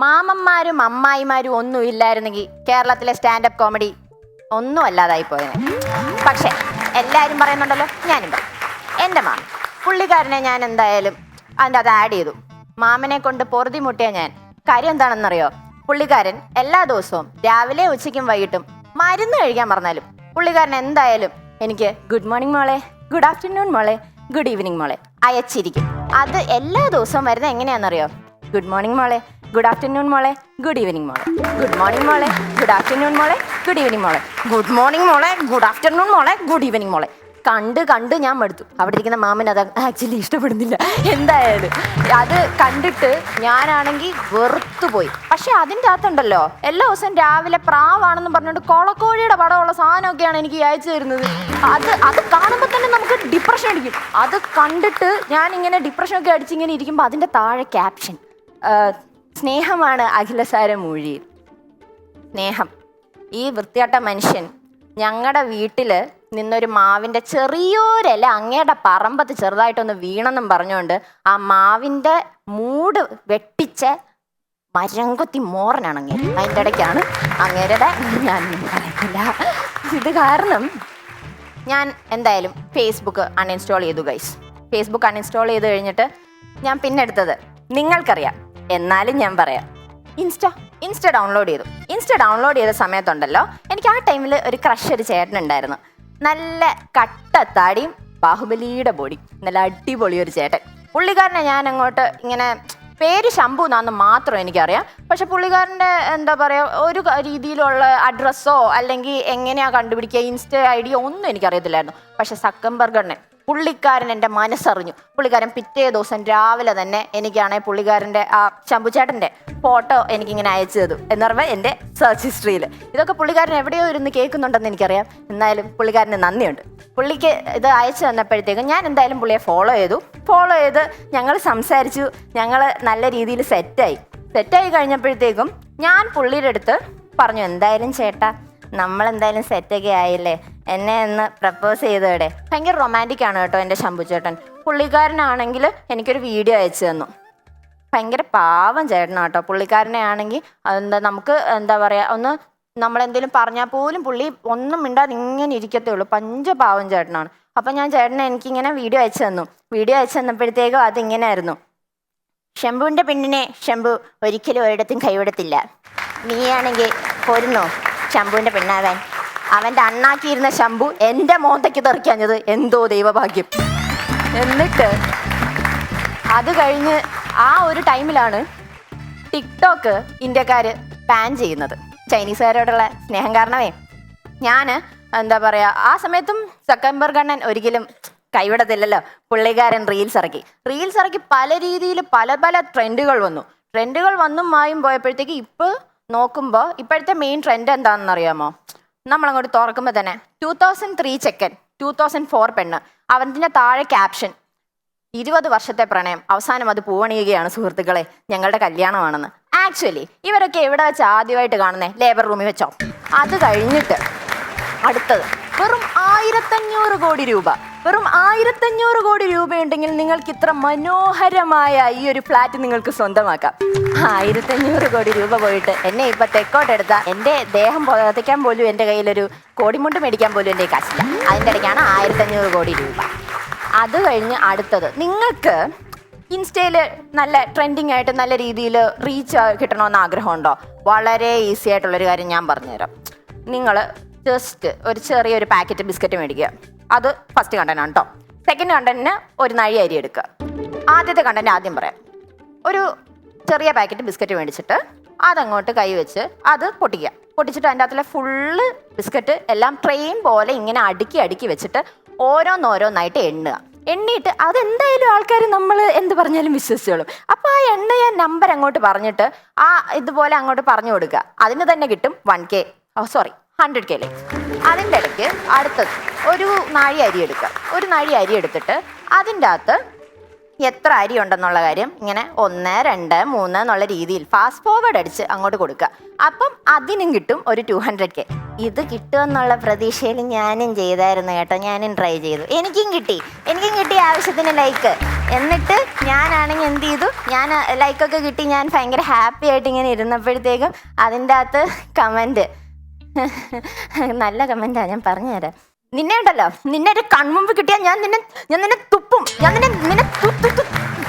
മാമന്മാരും അമ്മായിമാരും ഒന്നും ഇല്ലായിരുന്നെങ്കിൽ കേരളത്തിലെ സ്റ്റാൻഡപ്പ് കോമഡി ഒന്നും അല്ലാതായി പോയത്. പക്ഷേ എല്ലാവരും പറയുന്നുണ്ടല്ലോ, ഞാനും പറയും. എൻ്റെ മാമൻ പുള്ളിക്കാരനെ ഞാൻ എന്തായാലും അതിൻ്റെ അത് ആഡ് ചെയ്തു. മാമനെ കൊണ്ട് പൊറുതി മുട്ടിയ ഞാൻ. കാര്യം എന്താണെന്നറിയോ, പുള്ളിക്കാരൻ എല്ലാ ദിവസവും രാവിലെ ഉച്ചയ്ക്കും വൈകിട്ടും മരുന്ന് കഴിക്കാൻ പറഞ്ഞാലും പുള്ളിക്കാരൻ എന്തായാലും എനിക്ക് ഗുഡ് മോർണിംഗ് മോളെ, ഗുഡ് ആഫ്റ്റർനൂൺ മോളെ, ഗുഡ് ഈവനിങ് മോളെ അയച്ചിരിക്കും. അത് എല്ലാ ദിവസവും വരുന്നത് എങ്ങനെയാണെന്നറിയോ, ഗുഡ് മോർണിംഗ് മോളെ, ഗുഡ് ആഫ്റ്റർനൂൺ മോളെ, ഗുഡ് ഈവനിങ് മോളെ, ഗുഡ് മോർണിംഗ് മോളെ, ഗുഡ് ആഫ്റ്റർനൂൺ മോളെ, ഗുഡ് ഈവനിങ് മോളെ, ഗുഡ് മോർണിംഗ് മോളെ, ഗുഡ് ആഫ്റ്റർനൂൺ മോളെ, ഗുഡ് ഈവനിങ് മോളെ. കണ്ട് ഞാൻ മടുത്തു. അവിടെ ഇരിക്കുന്ന മാമൻ അത് ആക്ച്വലി ഇഷ്ടപ്പെടുന്നില്ല. എന്തായാലും അത് കണ്ടിട്ട് ഞാനാണെങ്കിൽ വെറുത്തുപോയി. പക്ഷെ അതിൻ്റെ അകത്തുണ്ടല്ലോ എല്ലാ ദിവസവും രാവിലെ പ്രാവാണെന്ന് പറഞ്ഞിട്ട് കൊളക്കോഴിയുടെ പടമുള്ള സാധനമൊക്കെയാണ് എനിക്ക് അയച്ചു തരുന്നത്. അത് കാണുമ്പോൾ തന്നെ നമുക്ക് ഡിപ്രഷൻ അടിക്കും. അത് കണ്ടിട്ട് ഞാനിങ്ങനെ ഡിപ്രഷനൊക്കെ അടിച്ചിങ്ങനെ ഇരിക്കുമ്പോൾ അതിൻ്റെ താഴെ ക്യാപ്ഷൻ, സ്നേഹമാണ് അഖിലസാരം മൂഴിയിൽ. സ്നേഹം. ഈ വൃത്തിയാട്ട മനുഷ്യൻ ഞങ്ങളുടെ വീട്ടിൽ നിന്നൊരു മാവിൻ്റെ ചെറിയൊരില അങ്ങയുടെ പറമ്പത്ത് ചെറുതായിട്ടൊന്ന് വീണെന്നും പറഞ്ഞുകൊണ്ട് ആ മാവിൻ്റെ മൂട് വെട്ടിച്ച മരംകൊത്തി മോറനാണ് അങ്ങേര്. അതിൻ്റെ ഇടയ്ക്കാണ് അങ്ങേരുടെ ഞാൻ പറയുന്നില്ല. ഇത് കാരണം ഞാൻ എന്തായാലും ഫേസ്ബുക്ക് അൺഇൻസ്റ്റാൾ ചെയ്തു ഗൈസ്. ഫേസ്ബുക്ക് അൺഇൻസ്റ്റാൾ ചെയ്ത് കഴിഞ്ഞിട്ട് ഞാൻ പിന്നെ എടുത്തത് നിങ്ങൾക്കറിയാം, എന്നാലും ഞാൻ പറയാം, ഇൻസ്റ്റ ഡൗൺലോഡ് ചെയ്തു. ഇൻസ്റ്റ ഡൗൺലോഡ് ചെയ്ത സമയത്തുണ്ടല്ലോ എനിക്ക് ആ ടൈമിൽ ഒരു ക്രഷ് ഒരു ചേട്ടനുണ്ടായിരുന്നു. നല്ല കട്ടത്താടിയും ബാഹുബലിയുടെ ബോഡി, നല്ല അടിപൊളി ഒരു ചേട്ടൻ. പുള്ളിക്കാരനെ ഞാൻ അങ്ങോട്ട് ഇങ്ങനെ പേര് ശംഭു എന്നാന്ന് മാത്രം എനിക്കറിയാം. പക്ഷെ പുള്ളിക്കാരൻ്റെ എന്താ പറയുക ഒരു രീതിയിലുള്ള അഡ്രസ്സോ അല്ലെങ്കിൽ എങ്ങനെയാണ് കണ്ടുപിടിക്കുക ഇൻസ്റ്റ ID ഒന്നും എനിക്കറിയത്തില്ലായിരുന്നു. പക്ഷെ സക്കംബർഗണ്ണൻ പുള്ളിക്കാരൻ എൻ്റെ മനസ്സറിഞ്ഞു. പുള്ളിക്കാരൻ പിറ്റേ ദിവസം രാവിലെ തന്നെ എനിക്കാണെങ്കിൽ പുള്ളിക്കാരൻ്റെ ആ ശംഭുചേട്ടൻ്റെ ഫോട്ടോ എനിക്കിങ്ങനെ അയച്ചു തന്നു. എന്ന് പറയുമ്പോൾ എൻ്റെ സെർച്ച് ഹിസ്റ്ററിയിൽ ഇതൊക്കെ പുള്ളിക്കാരൻ എവിടെയോ ഇരുന്ന് കേൾക്കുന്നുണ്ടെന്ന് എനിക്കറിയാം. എന്നാലും പുള്ളിക്കാരന് നന്ദിയുണ്ട്. പുള്ളിക്ക് ഇത് അയച്ചു തന്നപ്പോഴത്തേക്കും ഞാൻ എന്തായാലും പുള്ളിയെ ഫോളോ ചെയ്ത് ഞങ്ങൾ സംസാരിച്ചു. ഞങ്ങൾ നല്ല രീതിയിൽ സെറ്റായി കഴിഞ്ഞപ്പോഴത്തേക്കും ഞാൻ പുള്ളിയുടെ അടുത്ത് പറഞ്ഞു, എന്തായാലും ചേട്ടാ നമ്മളെന്തായാലും സെറ്റൊക്കെ ആയില്ലേ, എന്നെ ഒന്ന് പ്രപ്പോസ് ചെയ്തോടെ. ഭയങ്കര റൊമാൻറ്റിക് ആണ് കേട്ടോ എൻ്റെ ശംഭുചേട്ടൻ. പുള്ളിക്കാരനാണെങ്കിൽ എനിക്കൊരു വീഡിയോ അയച്ചു തന്നു. ഭയങ്കര പാവം ചേട്ടനാണ് കേട്ടോ. പുള്ളിക്കാരനെ ആണെങ്കിൽ നമുക്ക് എന്താ പറയുക, ഒന്ന് നമ്മളെന്തെങ്കിലും പറഞ്ഞാൽ പോലും പുള്ളി ഒന്നും മിണ്ടാതെ ഇങ്ങനെ ഇരിക്കത്തേ ഉള്ളൂ. പഞ്ചപാവം ചേട്ടനാണ്. അപ്പം ഞാൻ ചേട്ടനെ എനിക്കിങ്ങനെ വീഡിയോ അയച്ചു തന്നപ്പോഴത്തേക്കും അതിങ്ങനെയായിരുന്നു, ശംഭുവിൻ്റെ പെണ്ണിനെ ശംഭു ഒരിക്കലും ഒരിടത്തും കൈവിടത്തില്ല, നീയാണെങ്കിൽ പോരുന്നോ ശംഭുവിൻ്റെ പെണ്ണാവാൻ. അവൻ്റെ അണ്ണാക്കിയിരുന്ന ശംഭു എൻ്റെ മോന്തയ്ക്ക് തെറിക്കാഞ്ഞത് എന്തോ ദൈവഭാഗ്യം. എന്നിട്ട് അത് കഴിഞ്ഞ് ആ ഒരു ടൈമിലാണ് ടിക്ടോക്ക് ഇന്ത്യക്കാർ ബാൻ ചെയ്യുന്നത്. ചൈനീസുകാരോടുള്ള സ്നേഹം കാരണമേ ഞാൻ എന്താ പറയുക, ആ സമയത്തും സക്കംബർഗണ്ണൻ ഒരിക്കലും കൈവിടത്തില്ലല്ലോ. പുള്ളിക്കാരൻ റീൽസ് ഇറക്കി പല രീതിയിൽ പല ട്രെൻഡുകൾ വന്നും മായും പോയപ്പോഴത്തേക്ക് ഇപ്പോൾ നോക്കുമ്പോൾ ഇപ്പോഴത്തെ മെയിൻ ട്രെൻഡ് എന്താണെന്ന് അറിയാമോ? നമ്മളങ്ങോട്ട് തുറക്കുമ്പോൾ തന്നെ 2003 ചെക്കൻ, 2004 പെണ്ണ്, അവൻ്റെ താഴെ ക്യാപ്ഷൻ 20 വർഷത്തെ പ്രണയം, അവസാനം അത് പൂവണിയുകയാണ് സുഹൃത്തുക്കളെ, ഞങ്ങളുടെ കല്യാണമാണെന്ന്. ആക്ച്വലി ഇവരൊക്കെ എവിടെ വെച്ച് ആദ്യമായിട്ട് കാണുന്നേ? ലേബർ റൂമിൽ വെച്ചോ. അത് കഴിഞ്ഞിട്ട് അടുത്തത് വെറും 1500 കോടി രൂപ. വെറും 1500 കോടി രൂപയുണ്ടെങ്കിൽ നിങ്ങൾക്ക് ഇത്ര മനോഹരമായ ഈ ഒരു ഫ്ലാറ്റ് നിങ്ങൾക്ക് സ്വന്തമാക്കാം. 1500 കോടി രൂപ പോയിട്ട് എന്നെ ഇപ്പം തെക്കോട്ടെടുത്ത എൻ്റെ ദേഹം പുതയ്ക്കാൻ പോലും എൻ്റെ കയ്യിലൊരു കോടിമുണ്ട് മേടിക്കാൻ പോലും എൻ്റെ കാശില്ല. അതിൻ്റെ ഇടയ്ക്കാണ് 1500 കോടി രൂപ. അത് കഴിഞ്ഞ് അടുത്തത്, നിങ്ങൾക്ക് ഇൻസ്റ്റയിൽ നല്ല ട്രെൻഡിങ് ആയിട്ട് നല്ല രീതിയിൽ റീച്ച് കിട്ടണമെന്ന് ആഗ്രഹമുണ്ടോ? വളരെ ഈസി ആയിട്ടുള്ളൊരു കാര്യം ഞാൻ പറഞ്ഞുതരാം. നിങ്ങൾ ജസ്റ്റ് ഒരു ചെറിയൊരു പാക്കറ്റ് ബിസ്ക്കറ്റ് മേടിക്കുക. അത് ഫസ്റ്റ് കണ്ടന്റ് ആണ് കേട്ടോ. സെക്കൻഡ് കണ്ടന്റിന് ഒരു നഴി അരി എടുക്കുക. ആദ്യത്തെ കണ്ടന്റ് ആദ്യം പറയാം. ഒരു ചെറിയ പാക്കറ്റ് ബിസ്ക്കറ്റ് മേടിച്ചിട്ട് അതങ്ങോട്ട് കൈവച്ച് അത് പൊട്ടിച്ചിട്ട് അതിൻ്റെ അകത്തുള്ള ഫുള്ള് ബിസ്ക്കറ്റ് എല്ലാം ട്രെയിൻ പോലെ ഇങ്ങനെ അടുക്കി വെച്ചിട്ട് ഓരോന്നായിട്ട് എണ്ണിയിട്ട് അതെന്തായാലും ആൾക്കാർ നമ്മൾ എന്ത് പറഞ്ഞാലും വിശ്വസിച്ചോളും. അപ്പോൾ ആ എണ്ണയ നമ്പർ അങ്ങോട്ട് പറഞ്ഞിട്ട് ആ ഇതുപോലെ അങ്ങോട്ട് പറഞ്ഞു കൊടുക്കുക. അതിന് തന്നെ കിട്ടും 100K അതിൻ്റെ ഇടയ്ക്ക് അടുത്തത് ഒരു നാഴി അരി എടുക്കുക. ഒരു നാഴി അരി എടുത്തിട്ട് അതിൻ്റെ അകത്ത് എത്ര അരി ഉണ്ടെന്നുള്ള കാര്യം ഇങ്ങനെ 1, 2, 3 എന്നുള്ള രീതിയിൽ ഫാസ്റ്റ് ഫോർവേഡ് അടിച്ച് അങ്ങോട്ട് കൊടുക്കുക. അപ്പം അതിനും കിട്ടും ഒരു 200K. ഇത് കിട്ടുമെന്നുള്ള പ്രതീക്ഷയിൽ ഞാനും ചെയ്തായിരുന്നു കേട്ടോ. ഞാനും ട്രൈ ചെയ്തു, എനിക്കും കിട്ടി ആവശ്യത്തിന് ലൈക്ക്. എന്നിട്ട് ഞാനാണെങ്കിൽ എന്ത് ചെയ്തു, ഞാൻ ലൈക്കൊക്കെ കിട്ടി, ഞാൻ ഭയങ്കര ഹാപ്പി ആയിട്ട് ഇങ്ങനെ ഇരുന്നപ്പോഴത്തേക്കും അതിൻ്റെ അകത്ത് കമൻറ്റ്, നല്ല കമൻറ്റാണ്, ഞാൻ പറഞ്ഞുതരാം. നിന്നെ ഉണ്ടല്ലോ, നിന്നെ ഒരു കൺമുമ്പ് കിട്ടിയാൽ ഞാൻ നിന്നെ തുപ്പും, ഞാൻ നിന്നെ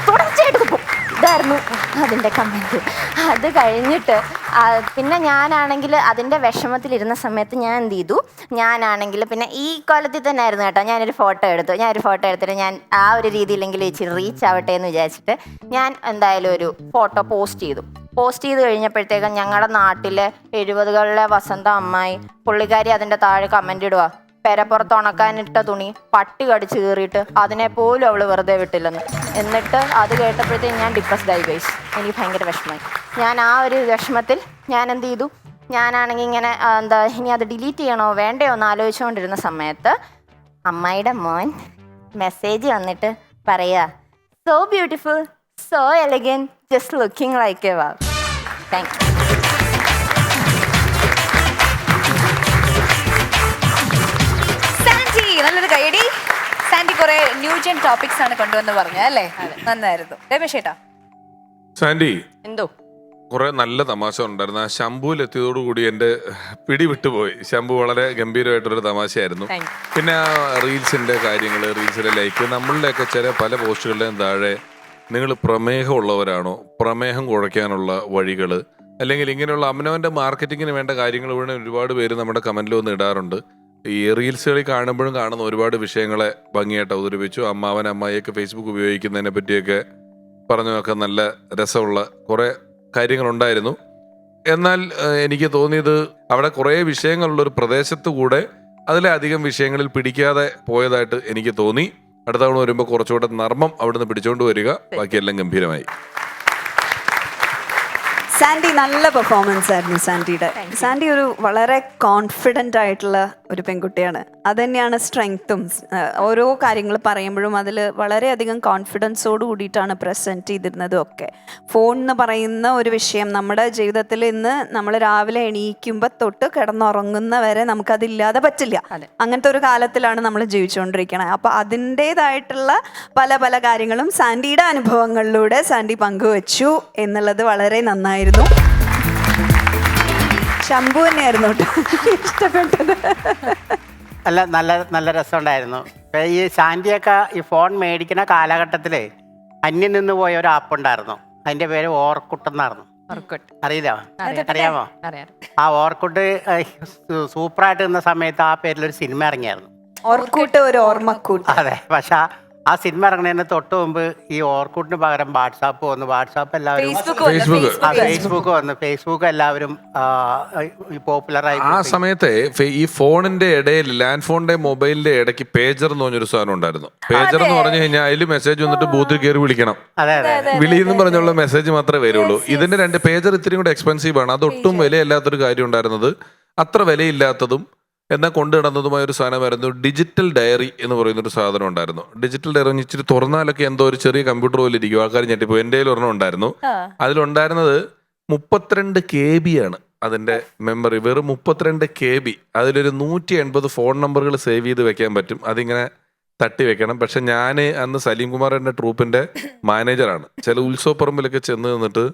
തുടർച്ചയായിട്ട് തുപ്പും. ഇതായിരുന്നു അതിൻ്റെ കമൻറ്റ്. അത് കഴിഞ്ഞിട്ട് പിന്നെ ഞാനാണെങ്കിൽ അതിൻ്റെ വിഷമത്തിലിരുന്ന സമയത്ത് ഞാൻ എന്ത് ചെയ്തു, ഞാനാണെങ്കിൽ പിന്നെ ഈ കൊല്ലത്തിൽ തന്നെ ആയിരുന്നു കേട്ടോ, ഞാനൊരു ഫോട്ടോ എടുത്തിട്ട് ഞാൻ ആ ഒരു രീതിയിലെങ്കിലും ഇച്ചിരി റീച്ച് ആവട്ടെ എന്ന് വിചാരിച്ചിട്ട് ഞാൻ എന്തായാലും ഒരു ഫോട്ടോ പോസ്റ്റ് ചെയ്ത് കഴിഞ്ഞപ്പോഴത്തേക്കും ഞങ്ങളുടെ നാട്ടിലെ 70കളിലെ വസന്ത അമ്മായി പുള്ളിക്കാരി അതിൻ്റെ താഴെ കമൻ്റ് ഇടുക, പെരപ്പുറത്ത് ഉണക്കാനിട്ട തുണി പട്ടി കടിച്ച് കീറിയിട്ട് അതിനെ പോലും അവൾ വെറുതെ വിട്ടില്ലെന്ന്. എന്നിട്ട് അത് കേട്ടപ്പോഴത്തേക്കും ഞാൻ ഡിപ്രസ്ഡ് ആയി ഗൈസ്. എനിക്ക് ഭയങ്കര വിഷമമായി. ഞാൻ ആ ഒരു വിഷമത്തിൽ ഞാൻ എന്ത് ചെയ്തു, ഞാനാണെങ്കിൽ ഇങ്ങനെ ഇനി അത് ഡിലീറ്റ് ചെയ്യണോ വേണ്ടയോ എന്ന് ആലോചിച്ചുകൊണ്ടിരുന്ന സമയത്ത് അമ്മായിയുടെ മോൻ മെസ്സേജ് വന്നിട്ട് പറയുക, so beautiful, so elegant, just looking like a wow. Thank you. നല്ലൊരു കൈയടി. സാൻഡി കുറെ ന്യൂജൻ ടോപ്പിക്സ് ആണ് കൊണ്ടുവന്ന് പറഞ്ഞത് അല്ലേ? നന്നായിരുന്നു. രമേശ് ഏട്ടാ, സാൻഡി എന്തോ കുറെ നല്ല തമാശ ഉണ്ടായിരുന്നു. ആ ശംഭുവിലെത്തിയതോടുകൂടി എൻ്റെ പിടി വിട്ടുപോയി. ശംഭു വളരെ ഗംഭീരമായിട്ടൊരു തമാശയായിരുന്നു. പിന്നെ ആ റീൽസിൻ്റെ കാര്യങ്ങൾ, റീൽസിലെ ലൈക്ക്, നമ്മളുടെയൊക്കെ ചില പല പോസ്റ്റുകളുടെയും താഴെ നിങ്ങൾ പ്രമേഹമുള്ളവരാണോ, പ്രമേഹം കുഴയ്ക്കാനുള്ള വഴികൾ, അല്ലെങ്കിൽ ഇങ്ങനെയുള്ള അവനവൻ്റെ മാർക്കറ്റിങ്ങിന് വേണ്ട കാര്യങ്ങൾ ഇവിടെ ഒരുപാട് പേര് നമ്മുടെ കമൻറ്റിൽ വന്ന് ഇടാറുണ്ട്. ഈ റീൽസുകളിൽ കാണുമ്പോഴും കാണുന്ന ഒരുപാട് വിഷയങ്ങളെ ഭംഗിയായിട്ട് അവതരിപ്പിച്ചു. അമ്മാവൻ അമ്മായിയൊക്കെ ഫേസ്ബുക്ക് ഉപയോഗിക്കുന്നതിനെ പറ്റിയൊക്കെ പറഞ്ഞൊക്കെ നല്ല രസമുള്ള കുറേ കാര്യങ്ങളുണ്ടായിരുന്നു. എന്നാൽ എനിക്ക് തോന്നിയത് അവിടെ കുറേ വിഷയങ്ങളുള്ളൊരു പ്രദേശത്തു കൂടെ അതിലെ അധികം വിഷയങ്ങളിൽ പിടിക്കാതെ പോയതായിട്ട് എനിക്ക് തോന്നി. അടുത്ത തവണ വരുമ്പോൾ കുറച്ചുകൂടെ നർമ്മം അവിടുന്ന് പിടിച്ചുകൊണ്ട് വരിക. ബാക്കിയെല്ലാം ഗംഭീരമായി. സാൻഡി നല്ല പെർഫോമൻസ് ആയിരുന്നു സാൻഡിയുടെ. സാൻഡി ഒരു വളരെ കോൺഫിഡൻ്റ് ആയിട്ടുള്ള ഒരു പെൺകുട്ടിയാണ്. അതുതന്നെയാണ് സ്ട്രെങ്ത്തും. ഓരോ കാര്യങ്ങൾ പറയുമ്പോഴും അതിൽ വളരെയധികം കോൺഫിഡൻസോട് കൂടിയിട്ടാണ് പ്രസൻറ്റ് ചെയ്തിരുന്നതും ഒക്കെ. ഫോൺ എന്ന് പറയുന്ന ഒരു വിഷയം നമ്മുടെ ജീവിതത്തിൽ ഇന്ന് നമ്മൾ രാവിലെ എണീക്കുമ്പോൾ തൊട്ട് കിടന്നുറങ്ങുന്ന വരെ നമുക്കതില്ലാതെ പറ്റില്ല. അങ്ങനത്തെ ഒരു കാലത്തിലാണ് നമ്മൾ ജീവിച്ചുകൊണ്ടിരിക്കുന്നത്. അപ്പോൾ അതിൻ്റേതായിട്ടുള്ള പല പല കാര്യങ്ങളും സാൻഡിയുടെ അനുഭവങ്ങളിലൂടെ സാൻഡി പങ്കുവച്ചു എന്നുള്ളത് വളരെ നന്നായിരുന്നു. ശംഭു തന്നെയായിരുന്നു ഇഷ്ടപ്പെട്ടത്. അല്ല, നല്ല രസമുണ്ടായിരുന്നു. ഈ സാൻഡിയൊക്കെ ഈ ഫോൺ മേടിക്കുന്ന കാലഘട്ടത്തിൽ അന്യം നിന്ന് പോയ ഒരു ആപ്പ് ഉണ്ടായിരുന്നു. അതിന്റെ പേര് ഓർക്കുട്ട് എന്നായിരുന്നു. അറിയാമോ? ആ ഓർക്കുട്ട് സൂപ്പറായിട്ട് നിന്ന സമയത്ത് ആ പേരിലൊരു സിനിമ ഇറങ്ങിയായിരുന്നു. ഓർക്കൂട്ട് ഒരു ഓർമ്മക്കൂട്ട്. അതെ, പക്ഷെ ആ സിനിമ ഇറങ്ങുന്നതിന് തൊട്ട് മുമ്പ് ഈ ഓർക്കൂട്ടിന് പകരം വാട്സാപ്പ് വന്നു. വാട്സാപ്പ് എല്ലാവരും ഫേസ്ബുക്ക് വന്നു. ഫേസ്ബുക്ക് എല്ലാവരും പോപ്പുലറായി. ആ സമയത്തെ ഈ ഫോണിന്റെ ഇടയിൽ, ലാൻഡ് ഫോണിന്റെ മൊബൈലിന്റെ ഇടയ്ക്ക് പേജർ എന്ന് പറഞ്ഞൊരു സാധനം ഉണ്ടായിരുന്നു. പേജർ എന്ന് പറഞ്ഞു കഴിഞ്ഞാൽ അതിൽ മെസ്സേജ് വന്നിട്ട് ബൂത്തിൽ കയറി വിളിക്കണം. വിളിയെന്നും പറഞ്ഞുള്ള മെസ്സേജ് മാത്രമേ വരുള്ളൂ. ഇതിന്റെ രണ്ട് പേജർ ഇത്തിരി കൂടെ എക്സ്പെൻസീവ് ആണ്. അതൊട്ടും വിലയില്ലാത്തൊരു കാര്യം ഉണ്ടായിരുന്നത്. അത്ര വിലയില്ലാത്തതും എന്നാൽ കൊണ്ടു നടന്നതുമായ ഒരു സാധനമായിരുന്നു ഡിജിറ്റൽ ഡയറി എന്ന് പറയുന്നൊരു സാധനം ഉണ്ടായിരുന്നു. ഡിജിറ്റൽ ഡയറി ഇച്ചിരി തുറന്നാലൊക്കെ എന്തോ ഒരു ചെറിയ കമ്പ്യൂട്ടർ പോലെ ഇരിക്കും. ആൾക്കാർ ഞെട്ടിപ്പോ. എൻ്റെ കയ്യിൽ ഒരെണ്ണം ഉണ്ടായിരുന്നു. അതിലുണ്ടായിരുന്നത് 32 KB ആണ് അതിൻ്റെ മെമ്മറി. വെറും 32 KB. അതിലൊരു 180 ഫോൺ നമ്പറുകൾ സേവ് ചെയ്ത് വെക്കാൻ പറ്റും. അതിങ്ങനെ തട്ടി വെക്കണം. പക്ഷെ ഞാൻ അന്ന് സലീം കുമാറിൻ്റെ ട്രൂപ്പിൻ്റെ മാനേജറാണ്. ചില ഉത്സവപ്പറമ്പിലൊക്കെ ചെന്ന് നിന്നിട്ട്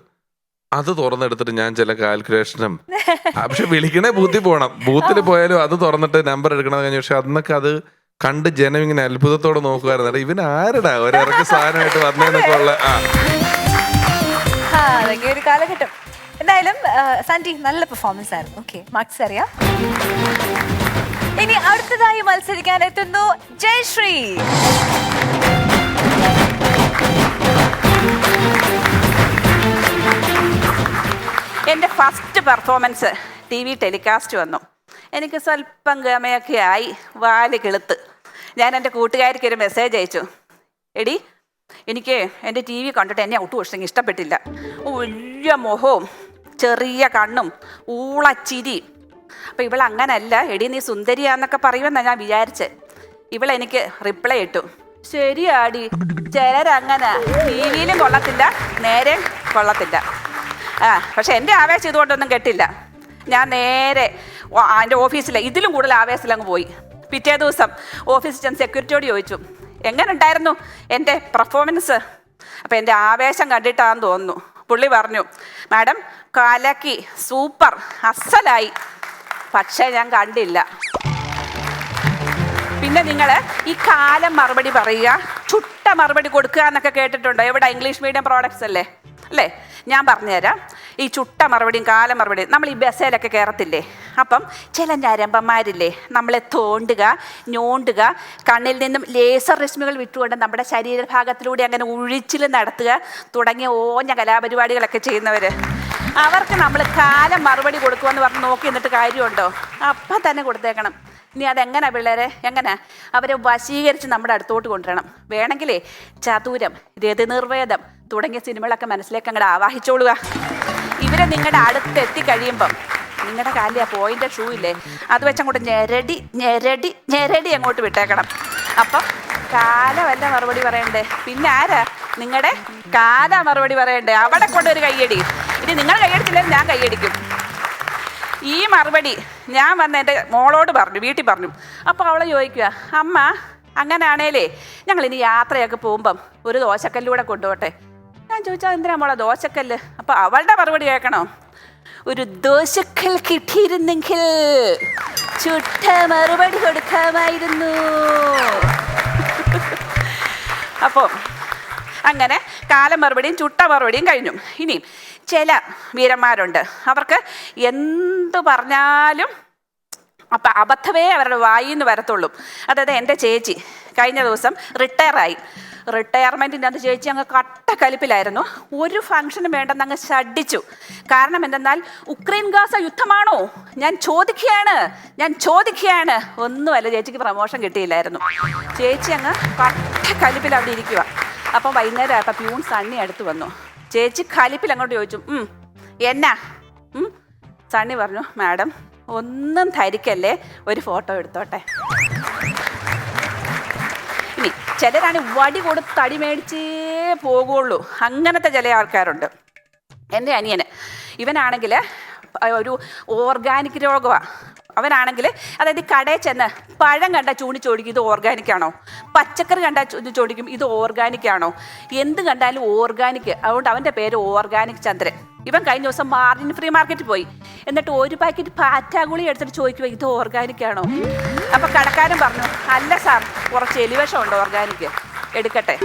അത് തുറന്നെടുത്തിട്ട് ഞാൻ ചില കാൽക്കുലേഷനും, പക്ഷെ വിളിക്കണേ ബൂത്തിൽ പോകണം. ബൂത്തിൽ പോയാലും അത് തുറന്നിട്ട് നമ്പർ എടുക്കണം കഴിഞ്ഞു. പക്ഷെ അന്നൊക്കെ അത് കണ്ട് ജനം ഇങ്ങനെ അത്ഭുതത്തോടെ നോക്കുമായിരുന്നു. ഇവൻ ആരടാ ഒരിറക്ക് സാധനമായിട്ട് വന്നേന്നൊക്കെ ഉള്ള ഒരു കാലഘട്ടം. എന്തായാലും സാൻഡി നല്ല പെർഫോമൻസ് ആയിരുന്നു. ഓക്കെ, മാർക്സ് അറിയാം. ഇനി അടുത്തതായി മത്സരിക്കാൻ എത്തുന്നു ജയശ്രീ. എൻ്റെ ഫസ്റ്റ് പെർഫോമൻസ് TV ടെലികാസ്റ്റ് വന്നു. എനിക്ക് സ്വല്പം ഗമയൊക്കെ ആയി, വാല് കിളുത്ത്. ഞാൻ എൻ്റെ കൂട്ടുകാരിക്ക് ഒരു മെസ്സേജ് അയച്ചു, എടി എനിക്ക് എൻ്റെ TV കണ്ടിട്ട് എന്നെ ഒട്ടും ഇഷ്ടം ഇഷ്ടപ്പെട്ടില്ല. വലിയ മുഖവും ചെറിയ കണ്ണും ഊളച്ചിരി. അപ്പോൾ ഇവളങ്ങനല്ല, എടി നീ സുന്ദരിയാന്നൊക്കെ പറയുമെന്നാണ് ഞാൻ വിചാരിച്ചത്. ഇവളെനിക്ക് റിപ്ലൈ ഇട്ടു, ശരിയാടി, ചിലരങ്ങനെ ടിവിയിലും കൊള്ളത്തില്ല, നേരെ കൊള്ളത്തില്ല. പക്ഷെ എൻ്റെ ആവേശം ഇതുകൊണ്ടൊന്നും കെട്ടില്ല. ഞാൻ നേരെ എൻ്റെ ഓഫീസിൽ ഇതിലും കൂടുതൽ ആവേശത്തിൽ അങ്ങ് പോയി. പിറ്റേ ദിവസം ഓഫീസിൽ ചെന്ന് സെക്യൂരിറ്റിയോട് ചോദിച്ചു, എങ്ങനെ ഉണ്ടായിരുന്നു എൻ്റെ പെർഫോമൻസ്? അപ്പം എൻ്റെ ആവേശം കണ്ടിട്ടാണെന്ന് തോന്നുന്നു. പുള്ളി പറഞ്ഞു, മാഡം കലക്കി, സൂപ്പർ, അസലായി. പക്ഷേ ഞാൻ കണ്ടില്ല. പിന്നെ നിങ്ങൾ ഈ കാലം മറുപടി പറയുക, ചുട്ട മറുപടി കൊടുക്കുക എന്നൊക്കെ കേട്ടിട്ടുണ്ടോ? എവിടെ? ഇംഗ്ലീഷ് മീഡിയം പ്രോഡക്ട്സ് അല്ലേ? ഞാൻ പറഞ്ഞുതരാം. ഈ ചുട്ട മറുപടിയും കാലം മറുപടിയും നമ്മൾ ഈ ബസ്സിലൊക്കെ കയറത്തില്ലേ? അപ്പം ചില ഞരമ്പന്മാരില്ലേ നമ്മളെ തോണ്ടുക, ഞോണ്ടുക, കണ്ണിൽ നിന്നും ലേസർ രശ്മികൾ വിട്ടുകൊണ്ട് നമ്മുടെ ശരീരഭാഗത്തിലൂടെ അങ്ങനെ ഉഴിച്ചിൽ നടത്തുക തുടങ്ങിയ ഓഞ്ഞ കലാപരിപാടികളൊക്കെ ചെയ്യുന്നവർ, അവർക്ക് നമ്മൾ കാലം മറുപടി കൊടുക്കുമെന്ന് പറഞ്ഞ് നോക്കി നിന്നിട്ട് കാര്യമുണ്ടോ? അപ്പം തന്നെ കൊടുത്തേക്കണം. ഇനി അതെങ്ങനെ പിള്ളേരെ, എങ്ങനെ അവരെ വശീകരിച്ച് നമ്മുടെ അടുത്തോട്ട് കൊണ്ടുവരണം. വേണമെങ്കിലേ ചതുരം, രതിനിർവേദം തുടങ്ങിയ സിനിമകളൊക്കെ മനസ്സിലേക്ക് അങ്ങോട്ട് ആവാഹിച്ചോളുക. ഇവരെ നിങ്ങളുടെ അടുത്ത് എത്തിക്കഴിയുമ്പം നിങ്ങളുടെ കാലിൽ ആ പോയിൻ്റെ ഷൂ ഇല്ലേ, അത് വെച്ചങ്ങോട്ട് ഞെരടി ഞെരടി ഞെരടി അങ്ങോട്ട് വിട്ടേക്കണം. അപ്പം കാലമല്ല മറുപടി പറയണ്ടേ, പിന്നെ ആരാ? നിങ്ങളുടെ കാല മറുപടി പറയണ്ടേ. അവിടെ കൊണ്ടൊരു കയ്യടി. ഇനി നിങ്ങൾ കയ്യടിച്ചില്ലെങ്കിൽ ഞാൻ കയ്യടിക്കും. ഈ മറുപടി ഞാൻ വന്ന് എൻ്റെ മോളോട് പറഞ്ഞു, വീട്ടിൽ പറഞ്ഞു. അപ്പോൾ അവളെ ചോദിക്കുക, അമ്മ അങ്ങനെയാണേലേ ഞങ്ങളിനി യാത്രയൊക്കെ പോകുമ്പം ഒരു ദോശക്കല്ലൂടെ കൊണ്ടുപോട്ടെ. ഞാൻ ചോദിച്ചാൽ എന്തിനാ മോളെ ദോശക്കല്ല്? അപ്പോൾ അവളുടെ മറുപടി കേൾക്കണോ? ഒരു ദോശക്കൽ കിട്ടിയിരുന്നെങ്കിൽ ചുട്ട മറുപടി കൊടുക്കാമായിരുന്നു. അപ്പോൾ അങ്ങനെ കാലം മറുപടിയും ചുട്ട മറുപടിയും കഴിഞ്ഞു. ഇനി ചില വീരന്മാരുണ്ട്, അവർക്ക് എന്തു പറഞ്ഞാലും അപ്പം അബദ്ധമേ അവരുടെ വായിൽ നിന്ന് വരത്തുള്ളൂ. അതായത് എൻ്റെ ചേച്ചി കഴിഞ്ഞ ദിവസം റിട്ടയറായി. റിട്ടയർമെൻറ്റിൻ്റെ അത് ചേച്ചി അങ്ങ് കട്ടക്കലിപ്പിലായിരുന്നു. ഒരു ഫംഗ്ഷനും വേണ്ടെന്ന് അങ്ങ് ഷഡിച്ചു. കാരണം എന്തെന്നാൽ ഉക്രൈൻ ഗാസ യുദ്ധമാണോ? ഞാൻ ചോദിക്കുകയാണ്. ഒന്നുമല്ല, ചേച്ചിക്ക് പ്രമോഷൻ കിട്ടിയില്ലായിരുന്നു. ചേച്ചി അങ്ങ് കട്ടക്കലിപ്പിൽ അവിടെ ഇരിക്കുക. അപ്പം വൈകുന്നേരം ആയപ്പോൾ പ്യൂൺ സണ്ണി അടുത്ത് വന്നു. ചേച്ചി കലിപ്പിൽ അങ്ങോട്ട് ചോദിച്ചു, എന്നാ? സണ്ണി പറഞ്ഞു, മാഡം ഒന്നും ധരിക്കല്ലേ, ഒരു ഫോട്ടോ എടുത്തോട്ടെ. ഇനി ചിലരാണ് വടി കൊടുത്ത് തടി മേടിച്ചേ പോകുള്ളൂ. അങ്ങനത്തെ ചില ആൾക്കാരുണ്ട്. എൻ്റെ അനിയന്, ഇവനാണെങ്കിൽ ഒരു ഓർഗാനിക് രോഗമാണ്. അവനാണെങ്കിൽ അതായത് കടയിൽ ചെന്ന് പഴം കണ്ടാൽ ചൂണ്ടിച്ചോടിക്കും ഇത് ഓർഗാനിക്കാണോ, പച്ചക്കറി കണ്ടാൽ ചോദിക്കും ഇത് ഓർഗാനിക്കാണോ, എന്ത് കണ്ടാലും ഓർഗാനിക്. അതുകൊണ്ട് അവൻ്റെ പേര് ഓർഗാനിക് ചന്ദ്രൻ. ഇവൻ കഴിഞ്ഞ ദിവസം മാർജിൻ ഫ്രീ മാർക്കറ്റിൽ പോയി. എന്നിട്ട് ഒരു പാക്കറ്റ് പാറ്റാഗുളി എടുത്തിട്ട് ചോദിക്കുക ഇത് ഓർഗാനിക്കാണോ. അപ്പം കടക്കാരൻ പറഞ്ഞു, അല്ല സാർ, കുറച്ച് എലിവിഷമുണ്ട്, ഓർഗാനിക് എടുക്കട്ടെ.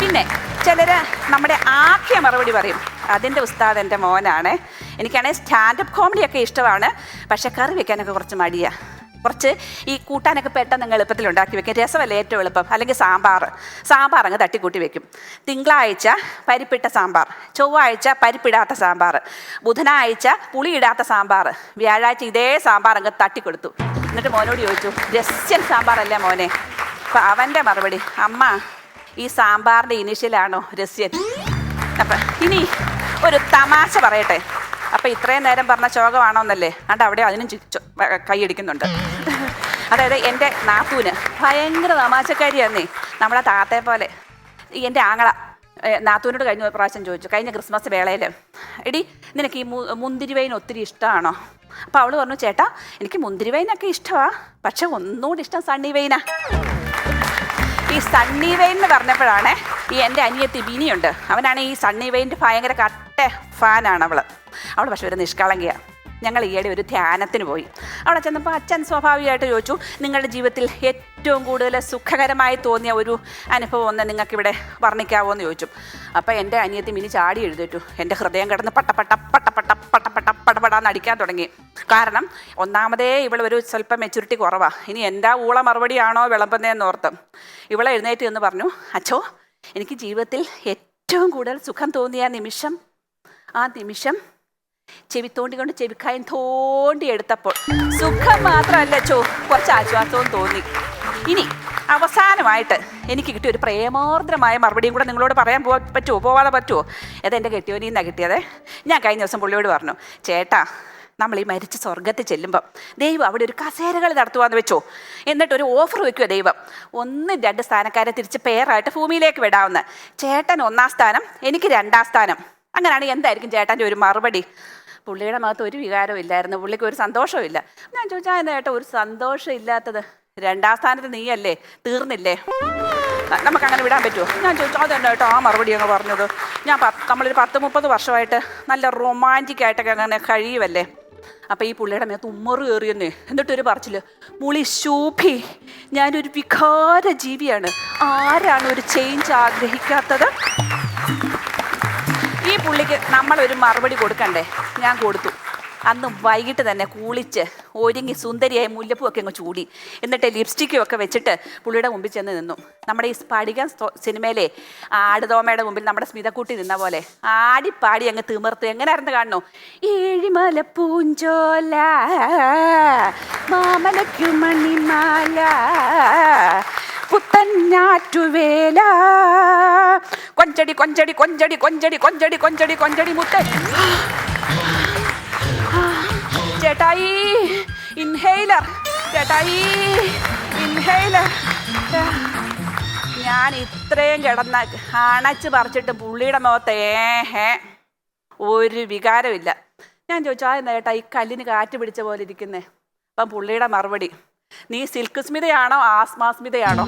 പിന്നെ ചിലർ നമ്മുടെ ആക്കിയ മറുപടി പറയും. അതിൻ്റെ ഉസ്താദ് എൻ്റെ മോനാണ്. എനിക്കാണെങ്കിൽ സ്റ്റാൻഡപ്പ് കോമഡിയൊക്കെ ഇഷ്ടമാണ്, പക്ഷേ കറി വെക്കാനൊക്കെ കുറച്ച് മടിയാണ്. കുറച്ച് ഈ കൂട്ടാനൊക്കെ പെട്ടെന്ന് എളുപ്പത്തിൽ ഉണ്ടാക്കി വെക്കും. രസമല്ല ഏറ്റവും എളുപ്പം. അല്ലെങ്കിൽ സാമ്പാർ അങ്ങ് തട്ടിക്കൂട്ടി വെക്കും. തിങ്കളാഴ്ച പരിപ്പിട്ട സാമ്പാർ, ചൊവ്വാഴ്ച പരിപ്പിടാത്ത സാമ്പാർ, ബുധനാഴ്ച പുളിയിടാത്ത സാമ്പാർ, വ്യാഴാഴ്ച ഇതേ സാമ്പാർ അങ്ങ് തട്ടിക്കൊടുത്തു. എന്നിട്ട് മോനോട് ചോദിച്ചു, രസ്യൻ സാമ്പാറല്ലേ മോനെ? അപ്പം അവൻ്റെ മറുപടി, അമ്മ ഈ സാമ്പാറിൻ്റെ ഇനിഷ്യലാണോ രസ്യൻ? അപ്പം ഇനി ഒരു തമാശ പറയട്ടെ. അപ്പം ഇത്രയും നേരം പറഞ്ഞ ശോകമാണോന്നല്ലേ? അണ്ട് അവിടെ അതിനും കൈയടിക്കുന്നുണ്ട്. അതായത് എൻ്റെ നാത്തൂന് ഭയങ്കര തമാശക്കാരിയാന്നേ, നമ്മളെ താത്തയെ പോലെ. എൻ്റെ ആങ്ങള നാത്തൂനോട് കഴിഞ്ഞ പ്രാവശ്യം ചോദിച്ചു, കഴിഞ്ഞ ക്രിസ്മസ് വേളയിൽ, എടി നിനക്ക് ഈ മുന്തിരി വൈൻ ഒത്തിരി ഇഷ്ടമാണോ? അപ്പോൾ അവൾ പറഞ്ഞു, ചേട്ടാ എനിക്ക് മുന്തിരി വൈനൊക്കെ ഇഷ്ടമാണ്, പക്ഷെ ഒന്നുകൂടി ഇഷ്ടം സണ്ണി വൈനാ. ഈ സണ്ണി വൈൻ എന്ന് പറഞ്ഞപ്പോഴാണ് ഈ എൻ്റെ അനിയത്തി ബിനിയുണ്ട്, അവനാണ് ഈ സണ്ണി വൈൻ്റെ ഭയങ്കര കട്ട ഫാനാണ് അവൾ പക്ഷെ ഒരു നിഷ്കളങ്കയാണ്. ഞങ്ങൾ ഈയിടെ ഒരു ധ്യാനത്തിന് പോയി. അവിടെ ചെന്നപ്പോൾ അച്ഛൻ സ്വാഭാവികമായിട്ട് ചോദിച്ചു, നിങ്ങളുടെ ജീവിതത്തിൽ ഏറ്റവും കൂടുതൽ സുഖകരമായി തോന്നിയ ഒരു അനുഭവം ഒന്ന് നിങ്ങൾക്കിവിടെ വർണ്ണിക്കാവോ എന്ന് ചോദിച്ചു. അപ്പോൾ എൻ്റെ അനിയത്തി മിനി ചാടി എഴുന്നേറ്റു. എൻ്റെ ഹൃദയം കിടന്ന് പട്ടപടാന്ന് അടിക്കാൻ തുടങ്ങി. കാരണം ഒന്നാമതേ ഇവൾ ഒരു സ്വല്പം മെച്യൂരിറ്റി കുറവാണ്. ഇനി എൻ്റെ ഊള മറുപടിയാണോ വിളമ്പുന്നതെന്ന് ഓർത്ത് ഇവളെ എഴുന്നേറ്റ് എന്ന് പറഞ്ഞു, അച്ഛോ എനിക്ക് ജീവിതത്തിൽ ഏറ്റവും കൂടുതൽ സുഖം തോന്നിയ നിമിഷം, ആ നിമിഷം ചെവിത്തോണ്ടി കൊണ്ട് ചെവിക്കായൻ തോണ്ടി എടുത്തപ്പോൾ സുഖം മാത്രമല്ല ചോ, കുറച്ച് ആശ്വാസവും തോന്നി. ഇനി അവസാനമായിട്ട് എനിക്ക് കിട്ടിയ ഒരു പ്രേമാർദ്രമായ മറുപടിയും കൂടെ നിങ്ങളോട് പറയാൻ പോവാതെ പറ്റുമോ? അതെൻ്റെ കെട്ടിയോനിൽ നിന്നാണ് കിട്ടിയത്. ഞാൻ കഴിഞ്ഞ ദിവസം പുള്ളിയോട് പറഞ്ഞു, ചേട്ടാ നമ്മൾ ഈ മരിച്ച് സ്വർഗത്തിൽ ചെല്ലുമ്പം ദൈവം അവിടെ ഒരു കസേരകൾ നടത്തുവാന്ന് വെച്ചോ, എന്നിട്ട് ഒരു ഓഫർ വെക്കുമോ ദൈവം, 1, 2 സ്ഥാനക്കാരെ തിരിച്ച് പെയറായിട്ട് ഭൂമിയിലേക്ക് വിടാവുന്ന, ചേട്ടൻ 1-ാം സ്ഥാനം, എനിക്ക് 2-ാം സ്ഥാനം. അങ്ങനെയാണെങ്കിൽ എന്തായിരിക്കും ചേട്ടൻ്റെ ഒരു മറുപടി? പുള്ളിയുടെ മുഖത്ത് ഒരു വികാരവും ഇല്ലായിരുന്നു, പുള്ളിക്ക് ഒരു സന്തോഷവും ഇല്ല. ഞാൻ ചോദിച്ചാൽ എന്താ ചേട്ടാ ഒരു സന്തോഷം ഇല്ലാത്തത്? 2-ാം സ്ഥാനത്ത് നീയല്ലേ, തീർന്നില്ലേ, നമുക്കങ്ങനെ വിടാൻ പറ്റുമോ? ഞാൻ ചോദിച്ചു അതെന്നെ കേട്ടോ ആ മറുപടി അങ്ങ് പറഞ്ഞത്. നമ്മളൊരു 10-30 വർഷമായിട്ട് നല്ല റൊമാൻറ്റിക് ആയിട്ടൊക്കെ അങ്ങനെ കഴിയുമല്ലേ. അപ്പോൾ ഈ പുള്ളിയുടെ മേത്ത് ഉമ്മറ് കയറിയെന്നേ. എന്നിട്ടൊരു പറച്ചില്, മുളി ശോഭി, ഞാനൊരു വികാര ജീവിയാണ്, ആരാണ് ഒരു ചേഞ്ച് ആഗ്രഹിക്കാത്തത്? ഈ പുള്ളിക്ക് നമ്മളൊരു മറുപടി കൊടുക്കണ്ടേ? ഞാൻ കൊടുത്തു. അന്ന് വൈകിട്ട് തന്നെ കുളിച്ച് ഒരുങ്ങി സുന്ദരിയായ മുല്ലപ്പൂവൊക്കെ അങ്ങ് ചൂടി, എന്നിട്ട് ലിപ്സ്റ്റിക്കും ഒക്കെ വെച്ചിട്ട് പുള്ളിയുടെ മുമ്പിൽ ചെന്ന് നിന്നു. നമ്മുടെ ഈ സ്പടികം സിനിമയിലെ ആടുതോമയുടെ മുമ്പിൽ നമ്മുടെ സ്മിതക്കുട്ടി നിന്ന പോലെ ആടിപ്പാടി അങ്ങ് തിമിർത്തു. എങ്ങനെയായിരുന്നു കാണണോ? ഏഴിമല പൂഞ്ചോല മാമലയ്ക്കു മണിമാല പുത്തഞ്ഞാറ്റുവേല കൊഞ്ചടി കൊഞ്ചടി കൊഞ്ചടി കൊഞ്ചടി കൊഞ്ചടി കൊഞ്ചടി കൊഞ്ചടി മുത്ത ചേട്ടായി ഇൻഹെയിലർ, ചേട്ടായി ഇൻഹെയിലർ. ഞാൻ ഇത്രയും കിടന്ന അണച്ച് പറിച്ചിട്ട് പുള്ളിയുടെ മുഖത്ത് ഒരു വികാരമില്ല. ഞാൻ ചോദിച്ചു എന്താ ചേട്ടാ ഈ കല്ലിന് കാറ്റ് പിടിച്ച പോലെ ഇരിക്കുന്നേ? അപ്പം പുള്ളിയുടെ മറുപടി, നീ സിൽക്ക് സ്മിതയാണോ ആസ്മാ സ്മിതയാണോ?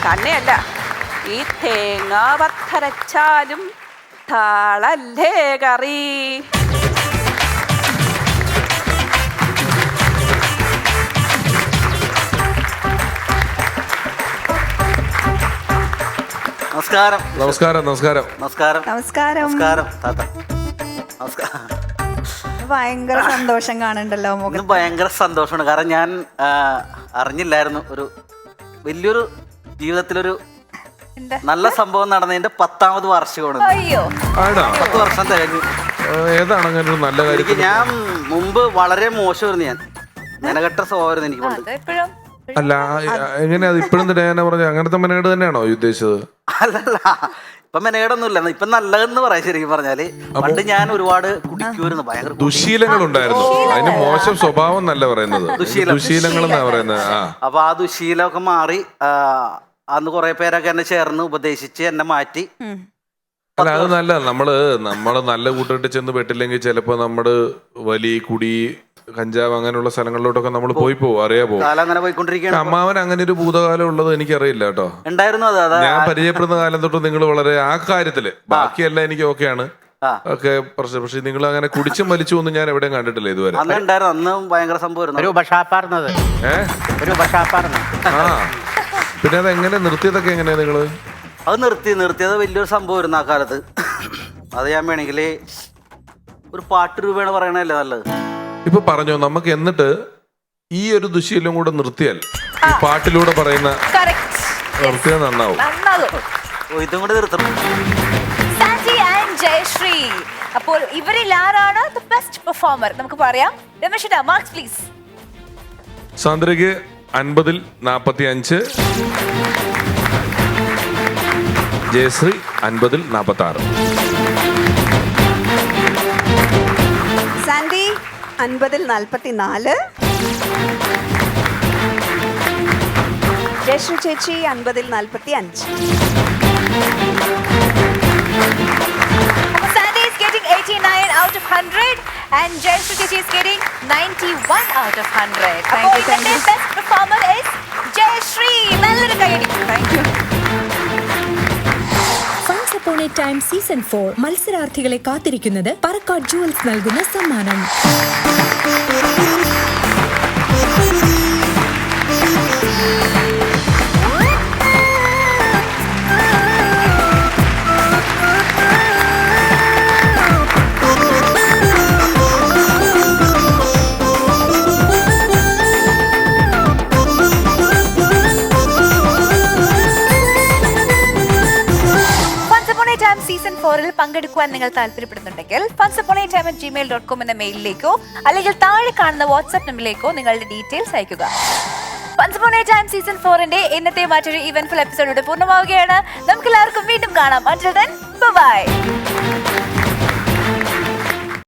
തന്നെയല്ല, ഈ തേങ്ങ വത്തരച്ചാലും താളല്ലേ കറി. നമസ്കാരം. നമസ്കാരം. നമസ്കാരം. നമസ്കാരം. നമസ്കാരം. നമസ്കാരം താത്ത. നമസ്കാരം. ഭയങ്കര സന്തോഷം കാണണ്ടല്ലോ ഇന്ന് മുഖത്ത്. ഭയങ്കര സന്തോഷമാണ്. കാരണം ഞാൻ അറിഞ്ഞില്ലായിരുന്നു ഒരു വലിയൊരു ജീവിതത്തിലൊരു നല്ല സംഭവം നടന്നതിന്റെ 10ാമത് വാർഷികമാണ്. അയ്യോ 10 വർഷം കഴിഞ്ഞു. ഏതാണ് അങ്ങനെ ഒരു നല്ല എനിക്ക് കാര്യം? ഞാൻ മുമ്പ് വളരെ മോശമായിരുന്നു, ഞാൻ മെനകെട്ട സ്വഭാവമായിരുന്നു എനിക്ക് പണ്ട്. എപ്പോഴും അല്ല എങ്ങനെയാ അത് ഇപ്പോഴും ഞാൻ പറഞ്ഞ അങ്ങനത്തെ മെനകേട് തന്നെയാണോ ഉദ്ദേശിച്ചത്? അല്ലല്ല, ഇപ്പൊ മെനകേടൊന്നുമില്ല, ഇപ്പൊ നല്ലതെന്ന് പറയാം. ശരിക്കും പറഞ്ഞാല് പണ്ട് ഞാൻ ഒരുപാട് കുടിക്കുമായിരുന്നു, ഭയങ്കര ദുശീലങ്ങൾ ഉണ്ടായിരുന്നു. അതിന് മോശം സ്വഭാവം എന്നല്ല പറയുന്നത്, ദുശീലങ്ങൾ എന്നാ പറയുന്നത്. അപ്പൊ ആ ദുശീലമൊക്കെ മാറി അന്ന് കുറെ പേരൊക്കെ എന്നെ ചേർന്ന് ഉപദേശിച്ച് എന്നെ മാറ്റി. അല്ല അത് നല്ല, നമ്മള് നല്ല കൂട്ടുകെട്ട് ചെന്ന് പെട്ടില്ലെങ്കിൽ ചിലപ്പോ നമ്മുടെ വലിയ കുടി കഞ്ചാവ് അങ്ങനെയുള്ള സ്ഥലങ്ങളിലോട്ടൊക്കെ നമ്മൾ പോകും, അറിയാ പോകും. കാലം അങ്ങനെ പോയിക്കൊണ്ടിരിക്കുകയാണ്. അമ്മാവൻ അങ്ങനെ ഒരു ഭൂതകാലം ഉള്ളത് എനിക്കറിയില്ല കേട്ടോ. ഉണ്ടായിരുന്നു അത് ഞാൻ പരിചയപ്പെടുന്ന കാലം തൊട്ട് നിങ്ങൾ വളരെ ആ കാര്യത്തില്, ബാക്കിയെല്ലാം എനിക്ക് ഓക്കെയാണ് ഒക്കെ പ്രശ്നം. പക്ഷെ നിങ്ങൾ അങ്ങനെ കുടിച്ചും വലിച്ചു ഒന്നും ഞാൻ എവിടെയും കണ്ടിട്ടില്ല ഇതുവരെ. അന്ന് ഉണ്ടായിരുന്നു, അന്ന് ഭയങ്കര സംഭവമായിരുന്നു. ഒരു ഉപഷാപ്പാർന്നത്. ഒരു ഉപഷാപ്പാർന്ന്. ആ പിന്നെ അത് എങ്ങനെ നിർത്തിയതൊക്കെ എങ്ങനെയാ നിങ്ങള്? അത് നിർത്തിയത് വലിയൊരു സംഭവമായിരുന്നു ആ കാലത്ത്. അത് ഞാൻ വേണമെങ്കിൽ ഒരു പാട്ട് രൂപയാണ് പറയണല്ലേ നല്ലത്. ഇപ്പൊ പറഞ്ഞോ നമുക്ക്, എന്നിട്ട് ഈ ഒരു ദുശീലം കൂടെ നിർത്തിയാൽ ഈ പാട്ടിലൂടെ പറയുന്ന നിർത്തിയാൽ നന്നാവും. ഇതും കൂടെ നിർത്തണം. സാൻഡി ആൻഡ് ജയശ്രീ, അപ്പോൾ ഇവരിൽ ആരാണ് ദ ബെസ്റ്റ് പെർഫോമർ നമുക്ക് പറയാം? Ramesh marks please. സാന്ദ്രയ്ക്ക് 50-ൽ 45, ജയശ്രീ 50-ൽ 46. സാൻഡി 50-ൽ 44, ജയശ്രീ ചേച്ചി 50-ൽ 45. Sandy is getting 89 out of 100 and Jayashree Chechi is getting 91 out of 100. Thank you, thank you. The best performer is Jayashree. നല്ലൊരു കൈയടി. Thank you. Once Upon a Time season 4 മത്സരാർത്ഥികളെ കാത്തിരിക്കുന്നത് Parakkad jewels നൽകുന്ന സമ്മാനം. സീസൺ 4 പങ്കെടുക്കുവാൻ നിങ്ങൾ താല്പര്യപ്പെടുന്നുണ്ടെങ്കിൽ funsupon8time@gmail.com എന്ന മെയിലിലേക്കോ അല്ലെങ്കിൽ താഴെ കാണുന്ന വാട്സ്ആപ്പ് നമ്പറിലേക്കോ നിങ്ങളുടെ ഡീറ്റെയിൽസ് അയക്കുക. Once Upon a Time season 4 ഇന്നത്തെ മറ്റൊരു ഇവന്റ്ഫുൾ എപ്പിസോഡ് പൂർണ്ണമാവുകയാണ്. നമുക്ക് എല്ലാവർക്കും വീണ്ടും കാണാം. Until then, bye bye.